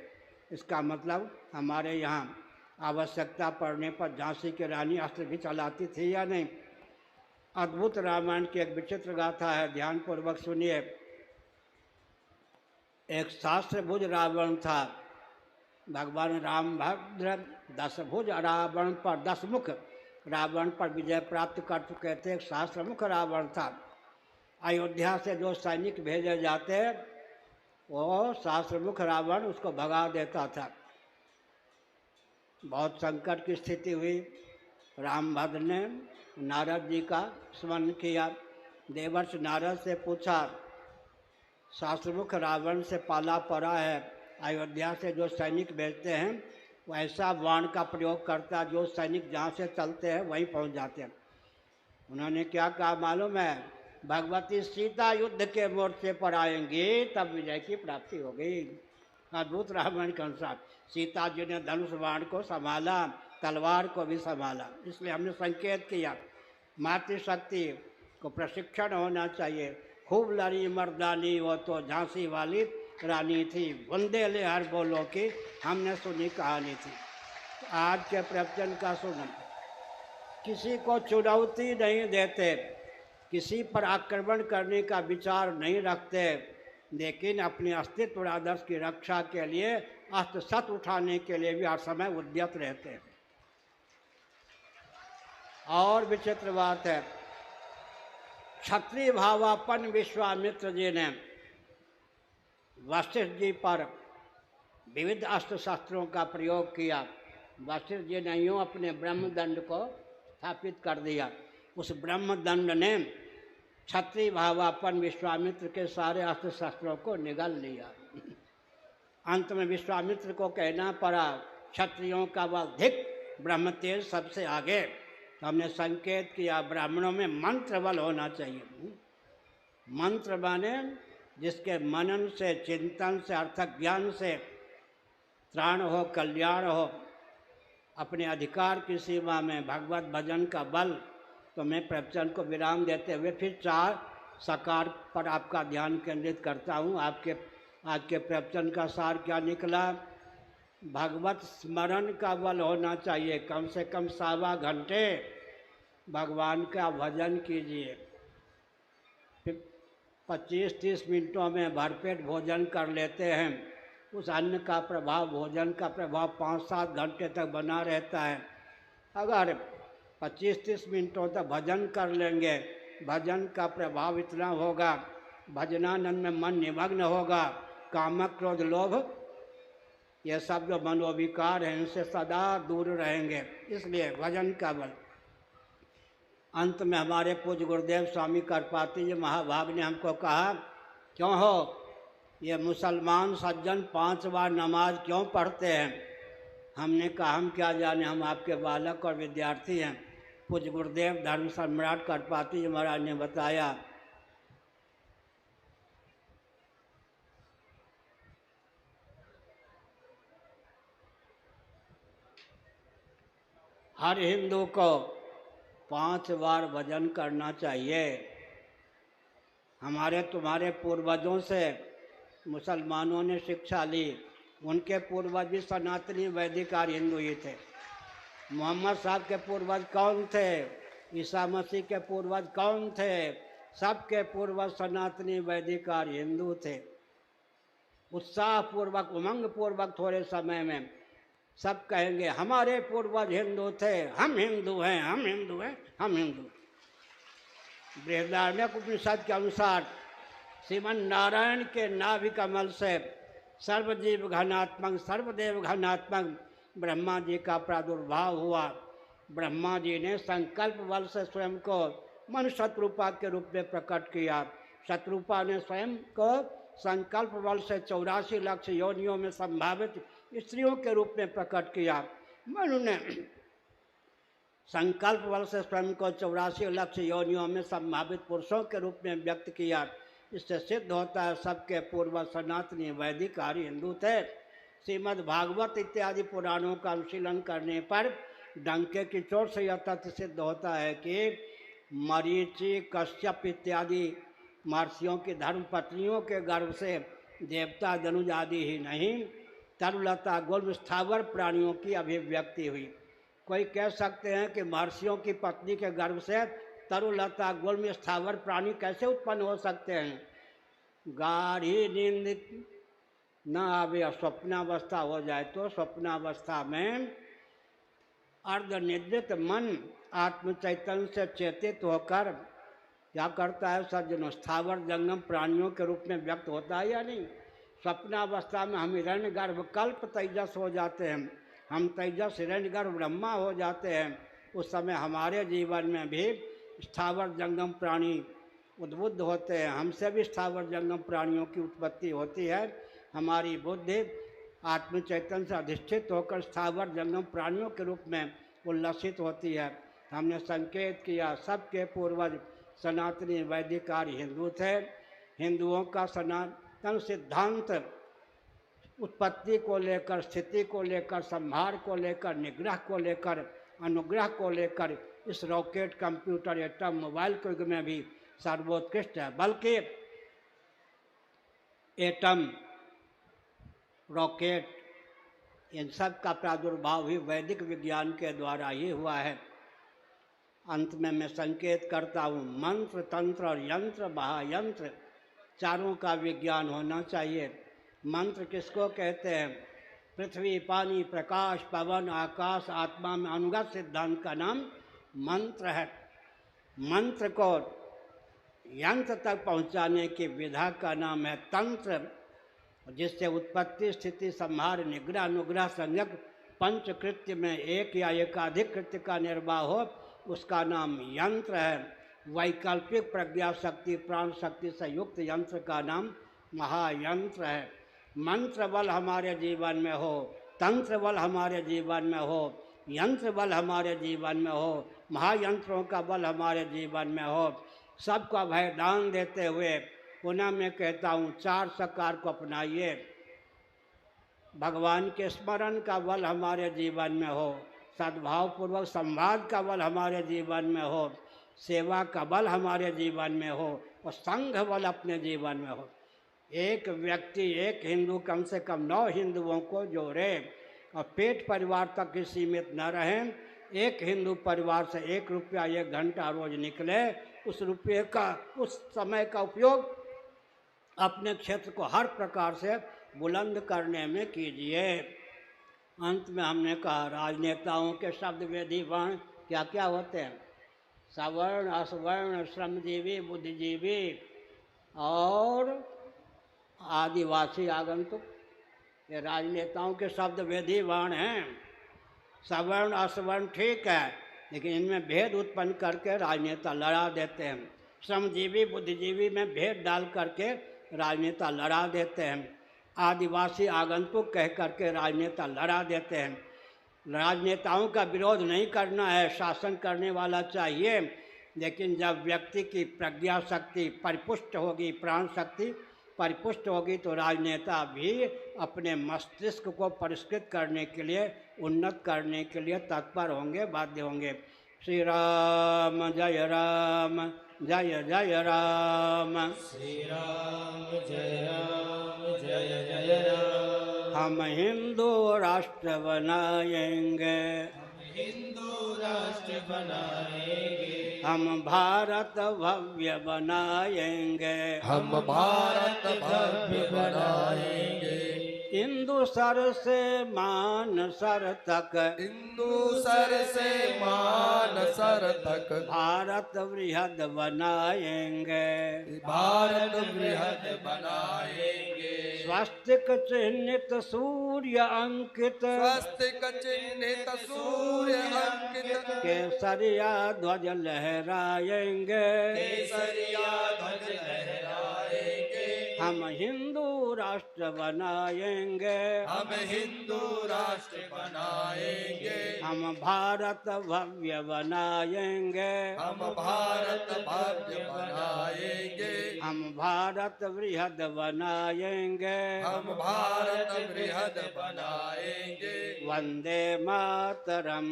इसका मतलब हमारे यहाँ आवश्यकता पड़ने पर झांसी की रानी अस्त्र भी चलाती थी या नहीं। अद्भुत रामायण की एक विचित्र गाथा है, ध्यानपूर्वक सुनिए। एक शास्त्रभुज रावण था। भगवान रामभद्र 10 भुज रावण पर 10 मुख रावण पर विजय प्राप्त कर चुके थे। एक शास्त्रमुख रावण था। अयोध्या से जो सैनिक भेजे जाते वो शास्त्रमुख रावण उसको भगा देता था। बहुत संकट की स्थिति हुई। रामभद्र ने नारद जी का स्मरण किया। देवर्ष नारद से पूछा, शास्त्रमुख रावण से पाला पड़ा है, अयोध्या से जो सैनिक भेजते हैं वो ऐसा बाण का प्रयोग करता जो सैनिक जहाँ से चलते हैं वहीं पहुँच जाते हैं। उन्होंने क्या कहा मालूम है? भगवती सीता युद्ध के मोर्चे पर आएंगी तब विजय की प्राप्ति होगी। अद्भुत रामायण के अनुसार सीता जी ने धनुष बाण को संभाला, तलवार को भी संभाला। इसलिए हमने संकेत किया मातृशक्ति को प्रशिक्षण होना चाहिए। खूब लड़ी मर्दानी वो तो झांसी वाली रानी थी। वंदे ले हर बोलो की हमने सुनी कहानी थी। आज के प्रवचन का सुनन, किसी को चुनौती नहीं देते, किसी पर आक्रमण करने का विचार नहीं रखते, लेकिन अपने अस्तित्व और आदर्श की रक्षा के लिए अस्त्र सत उठाने के लिए भी हर समय उद्यत रहते हैं। और विचित्र बात है, क्षत्रिय भावापन विश्वामित्र जी ने वशिष्ठ जी पर विविध अस्त्र शस्त्रों का प्रयोग किया। वशिष्ठ जी ने यूँ अपने ब्रह्मदंड को स्थापित कर दिया। उस ब्रह्मदंड ने क्षत्रिय भावापन विश्वामित्र के सारे अस्त्र शस्त्रों को निगल लिया। अंत में विश्वामित्र को कहना पड़ा, क्षत्रियों का बल धिक, ब्रह्म तेज सबसे आगे। तो हमने संकेत किया ब्राह्मणों में मंत्र बल होना चाहिए। मंत्र माने जिसके मनन से, चिंतन से, अर्थक ज्ञान से त्राण हो, कल्याण हो, अपने अधिकार की सीमा में भगवत भजन का बल। तो मैं प्रवचन को विराम देते हुए फिर 4 साकार पर आपका ध्यान केंद्रित करता हूँ। आपके आज के प्रवचन का सार क्या निकला? भगवत स्मरण का बल होना चाहिए। कम से कम 1.25 घंटे भगवान का भजन कीजिए। फिर 25-30 मिनटों में भरपेट भोजन कर लेते हैं। उस अन्न का प्रभाव, भोजन का प्रभाव 5-7 घंटे तक बना रहता है। अगर 25-30 मिनटों तक भजन कर लेंगे, भजन का प्रभाव इतना होगा, भजनानंद में मन निमग्न होगा। कामक, क्रोध, लोभ, ये सब जो मनोविकार हैं इनसे सदा दूर रहेंगे। इसलिए भजन का बल। अंत में हमारे पूज्य गुरुदेव स्वामी करपाती जी महाभाग ने हमको कहा, क्यों हो ये मुसलमान सज्जन 5 बार नमाज क्यों पढ़ते हैं? हमने कहा हम क्या जाने, हम आपके बालक और विद्यार्थी हैं। पूज्य गुरुदेव धर्म सम्राट करपाती जी महाराज ने बताया, हर हिंदू को 5 बार भजन करना चाहिए। हमारे तुम्हारे पूर्वजों से मुसलमानों ने शिक्षा ली। उनके पूर्वज भी सनातनी वैदिक आर्य हिंदू ही थे। मोहम्मद साहब के पूर्वज कौन थे? ईसा मसीह के पूर्वज कौन थे? सबके पूर्वज सनातनी वैदिक आर्य हिंदू थे। उत्साहपूर्वक, उमंग पूर्वक थोड़े समय में सब कहेंगे हमारे पूर्वज हिंदू थे, हम हिंदू हैं, हम हिंदू हैं, हम हिंदू। बृहदारण्यक उपनिषद के अनुसार श्रीमन नारायण के नाभि कमल से सर्वजीव घनात्मक, सर्वदेव घनात्मक ब्रह्मा जी का प्रादुर्भाव हुआ। ब्रह्मा जी ने संकल्प बल से स्वयं को मनुष्य शत्रुपा के रूप में प्रकट किया। शत्रुपा ने स्वयं को संकल्प बल से 84 लाख योनियों में संभावित स्त्रियों के रूप में प्रकट किया। मनु ने संकल्प बल से स्वयं को 84 लक्ष योनियों में संभावित पुरुषों के रूप में व्यक्त किया। इससे सिद्ध होता है सबके पूर्व सनातनी वैदिक आर्य हिंदू थे। श्रीमद् भागवत इत्यादि पुराणों का अनुशीलन करने पर डंके की चोट से यह तथ्य सिद्ध होता है कि मरीचि, कश्यप इत्यादि महर्षियों की धर्म पत्नियों के गर्भ से देवता, धनुज आदि ही नहीं, तरुलता, गुल्म, स्थावर प्राणियों की अभिव्यक्ति हुई। कोई कह सकते हैं कि महर्षियों की पत्नी के गर्भ से तरुलता, गुल्म, स्थावर प्राणी कैसे उत्पन्न हो सकते हैं? गाढ़ी नींद न आवे और स्वप्नावस्था हो जाए तो स्वप्नावस्था में अर्धनिद्रित मन आत्म चैतन्य से चेतित होकर क्या करता है? सज्जनों, स्थावर जंगम प्राणियों के रूप में व्यक्त होता है या नहीं? स्वप्नावस्था में हम हिरण्यगर्भ कल्प तेजस हो जाते हैं, हम तेजस हिरण्यगर्भ ब्रह्मा हो जाते हैं। उस समय हमारे जीवन में भी स्थावर जंगम प्राणी उद्बुद्ध होते हैं, हमसे भी स्थावर जंगम प्राणियों की उत्पत्ति होती है। हमारी बुद्धि आत्म चैतन्य से अधिष्ठित होकर स्थावर जंगम प्राणियों के रूप में उल्लसित होती है। हमने संकेत किया सबके पूर्वज सनातनी वैदिक आर्य हिंदू थे। हिंदुओं का सनातन सिद्धांत उत्पत्ति को लेकर, स्थिति को लेकर, संहार को लेकर, निग्रह को लेकर, अनुग्रह को लेकर इस रॉकेट, कंप्यूटर, एटम, मोबाइल के युग में भी सर्वोत्कृष्ट है। बल्कि एटम, रॉकेट, इन सब का प्रादुर्भाव भी वैदिक विज्ञान के द्वारा ही हुआ है। अंत में मैं संकेत करता हूँ, मंत्र, तंत्र और यंत्र, महायंत्र चारों का विज्ञान होना चाहिए। मंत्र किसको कहते हैं? पृथ्वी, पानी, प्रकाश, पवन, आकाश, आत्मा में अनुगत सिद्धांत का नाम मंत्र है। मंत्र को यंत्र तक पहुँचाने की विधा का नाम है तंत्र, जिससे उत्पत्ति, स्थिति, संहार, निग्रह, अनुग्रह, संज्ञक पंचकृत्य में एक या एकाधिक कृत्य का निर्वाह हो, उसका नाम यंत्र है। वैकल्पिक प्रज्ञा शक्ति, प्राण शक्ति से युक्त यंत्र का नाम महायंत्र है। मंत्र बल हमारे जीवन में हो, तंत्र बल हमारे जीवन में हो, यंत्र बल हमारे जीवन में हो, महायंत्रों का बल हमारे जीवन में हो, सबका भय दान देते हुए पुनः मैं कहता हूँ, चार सकार को अपनाइए। भगवान के स्मरण का बल हमारे जीवन में हो, सद्भावपूर्वक संवाद का बल हमारे जीवन में हो, सेवा का बल हमारे जीवन में हो और संघ बल अपने जीवन में हो। एक व्यक्ति, एक हिंदू कम से कम 9 हिंदुओं को जोड़े और पेट परिवार तक ही सीमित न रहें। एक हिंदू परिवार से 1 रुपया 1 घंटा रोज निकले, उस रुपये का, उस समय का उपयोग अपने क्षेत्र को हर प्रकार से बुलंद करने में कीजिए। अंत में हमने कहा, राजनेताओं के शब्द विधि वर्ण क्या क्या होते हैं? सवर्ण, असवर्ण, श्रमजीवी, बुद्धिजीवी और आदिवासी आगंतुक, ये राजनेताओं के शब्द विधि वर्ण हैं। सवर्ण, असवर्ण ठीक है, लेकिन इनमें भेद उत्पन्न करके राजनेता लड़ा देते हैं। श्रमजीवी, बुद्धिजीवी में भेद डाल करके राजनेता लड़ा देते हैं। आदिवासी आगंतुक कह करके राजनेता लड़ा देते हैं। राजनेताओं का विरोध नहीं करना है, शासन करने वाला चाहिए, लेकिन जब व्यक्ति की प्रज्ञा शक्ति परिपुष्ट होगी, प्राण शक्ति परिपुष्ट होगी, तो राजनेता भी अपने मस्तिष्क को परिष्कृत करने के लिए, उन्नत करने के लिए तत्पर होंगे, बाध्य होंगे। श्री राम जय राम, जय जय राम। श्री राम जय राम, जय जय राम। हम हिंदू राष्ट्र बनाएंगे, हिंदू राष्ट्र बनाएंगे, हम भारत भव्य बनाएंगे, हम भारत भव्य बनाएंगे। हिंदू सर से मान सर तक, हिंदू सर से मान सर तक, भारत वृहद बनाएंगे, भारत बृहद बनाएंगे। स्वस्तिक चिन्हित सूर्य अंकित, स्वस्तिक चिन्हित सूर्य अंकित, केसरिया ध्वज लहराएंगे, केसरिया ध्वज लहराएंगे। हम हिंदू राष्ट्र बनाएंगे, हम हिंदू राष्ट्र बनाएंगे, हम भारत भव्य बनाएंगे, हम भारत भव्य बनाएंगे, हम भारत बृहद बनाएंगे, हम भारत बृहद बनाएंगे। वंदे मातरम,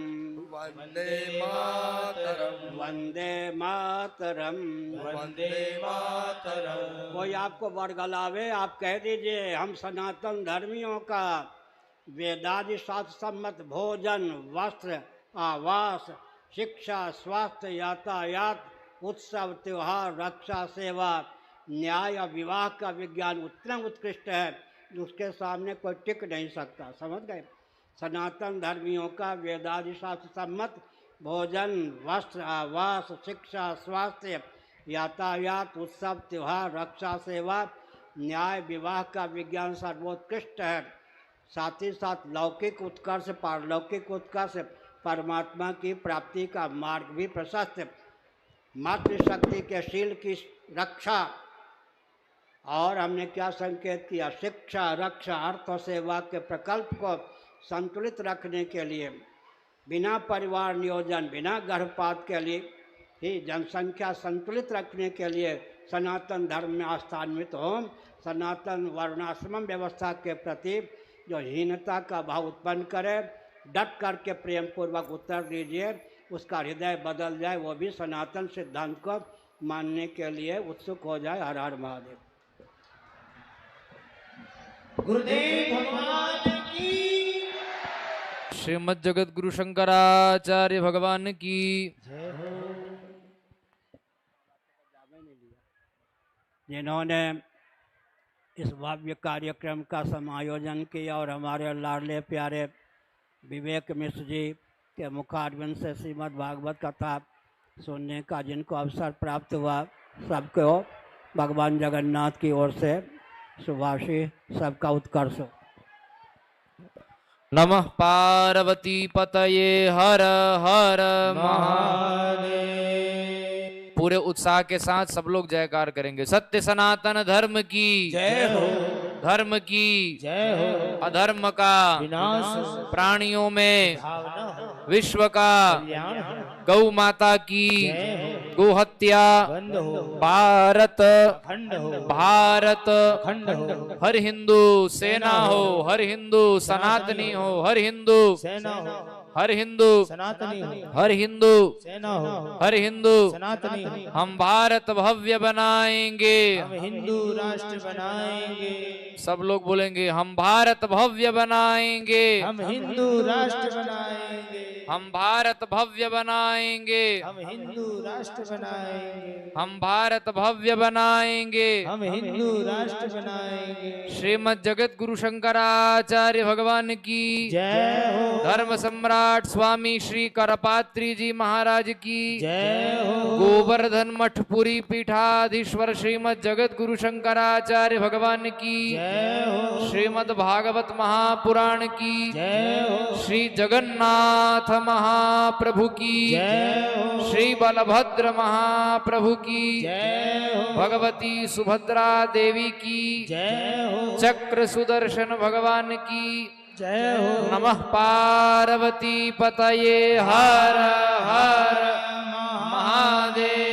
वंदे मातरम, वंदे मातरम। वंदे मातरम। कोई आपको बरगलावे, आप कह दीजिए हम सनातन धर्मियों का वेदादि शास्त्र सम्मत भोजन, वस्त्र, आवास, शिक्षा, स्वास्थ्य, यातायात, उत्सव, त्योहार, रक्षा, सेवा, न्याय और विवाह का विज्ञान उतना उत्कृष्ट है उसके सामने कोई टिक नहीं सकता। समझ गए? सनातन धर्मियों का वेदादि शास्त्र सम्मत भोजन, वस्त्र, आवास, शिक्षा, स्वास्थ्य, यातायात, उत्सव, त्योहार, रक्षा, सेवा, न्याय, विवाह का विज्ञान सर्वोत्कृष्ट है। साथ ही साथ लौकिक उत्कर्ष, पारलौकिक उत्कर्ष, परमात्मा की प्राप्ति का मार्ग भी प्रशस्त, मातृशक्ति के शील की रक्षा, और हमने क्या संकेत किया, शिक्षा, रक्षा, अर्थ और सेवा के प्रकल्प को संतुलित रखने के लिए, बिना परिवार नियोजन, बिना गर्भपात के लिए ही जनसंख्या संतुलित रखने के लिए सनातन धर्म में आस्थान्वित हो, सनातन वर्णाश्रम व्यवस्था के प्रति जो हीनता का भाव उत्पन्न करे, डट करके प्रेम पूर्वक उत्तर दीजिए, उसका हृदय बदल जाए, वो भी सनातन सिद्धांत को मानने के लिए उत्सुक हो जाए। हर हर महादेव। गुरुदेव भगवान की, श्रीमद् जगत गुरु शंकराचार्य भगवान की। जिन्होंने इस भव्य कार्यक्रम का समायोजन किया और हमारे लाडले प्यारे विवेक मिश्र जी के मुखारबिंद से श्रीमद् भागवत कथा सुनने का जिनको अवसर प्राप्त हुआ, सबको भगवान जगन्नाथ की ओर से शुभाशीष, सबका उत्कर्ष। नमः पार्वती पतये हर हर महादेव। पूरे उत्साह के साथ सब लोग जयकार करेंगे। सत्य सनातन धर्म की जय हो, धर्म की जय हो, अधर्म का विनाश, प्राणियों में भावना हो, विश्व का कल्याण हो, गौ माता की गो हत्या बंद हो, भारत खंड हो, भारत खंड हो, हर हिंदू सेना हो, हर हिंदू सनातनी हो, हर हिंदू सेना हो, हर हिंदू सनातनी हो, हर हिंदू सेना हो, हर हिंदू सनातनी हो, हम भारत भव्य बनाएंगे, हम हिंदू राष्ट्र बनाएंगे, सब लोग बोलेंगे हम भारत भव्य बनाएंगे, हम हिंदू राष्ट्र बनाएंगे, हम भारत भव्य बनाएंगे, हम हिंदू राष्ट्र बनाएंगे, हम भारत भव्य बनाएंगे, हम हिंदू राष्ट्र बनाएंगे। श्रीमद् जगत गुरु शंकराचार्य भगवान की जय हो, धर्म सम्राट स्वामी श्री करपात्री जी महाराज की जय हो, गोवर्धन मठपुरी पीठाधीश्वर श्रीमद् जगत गुरु शंकराचार्य भगवान की जय हो, श्रीमद् भागवत महापुराण की जय हो, श्री जगन्नाथ महाप्रभु की जय हो, श्री बलभद्र महाप्रभु की जय हो, भगवती सुभद्रा देवी की जय हो, चक्र सुदर्शन भगवान की जय हो। नमः पार्वती पतये हर हर महादेव।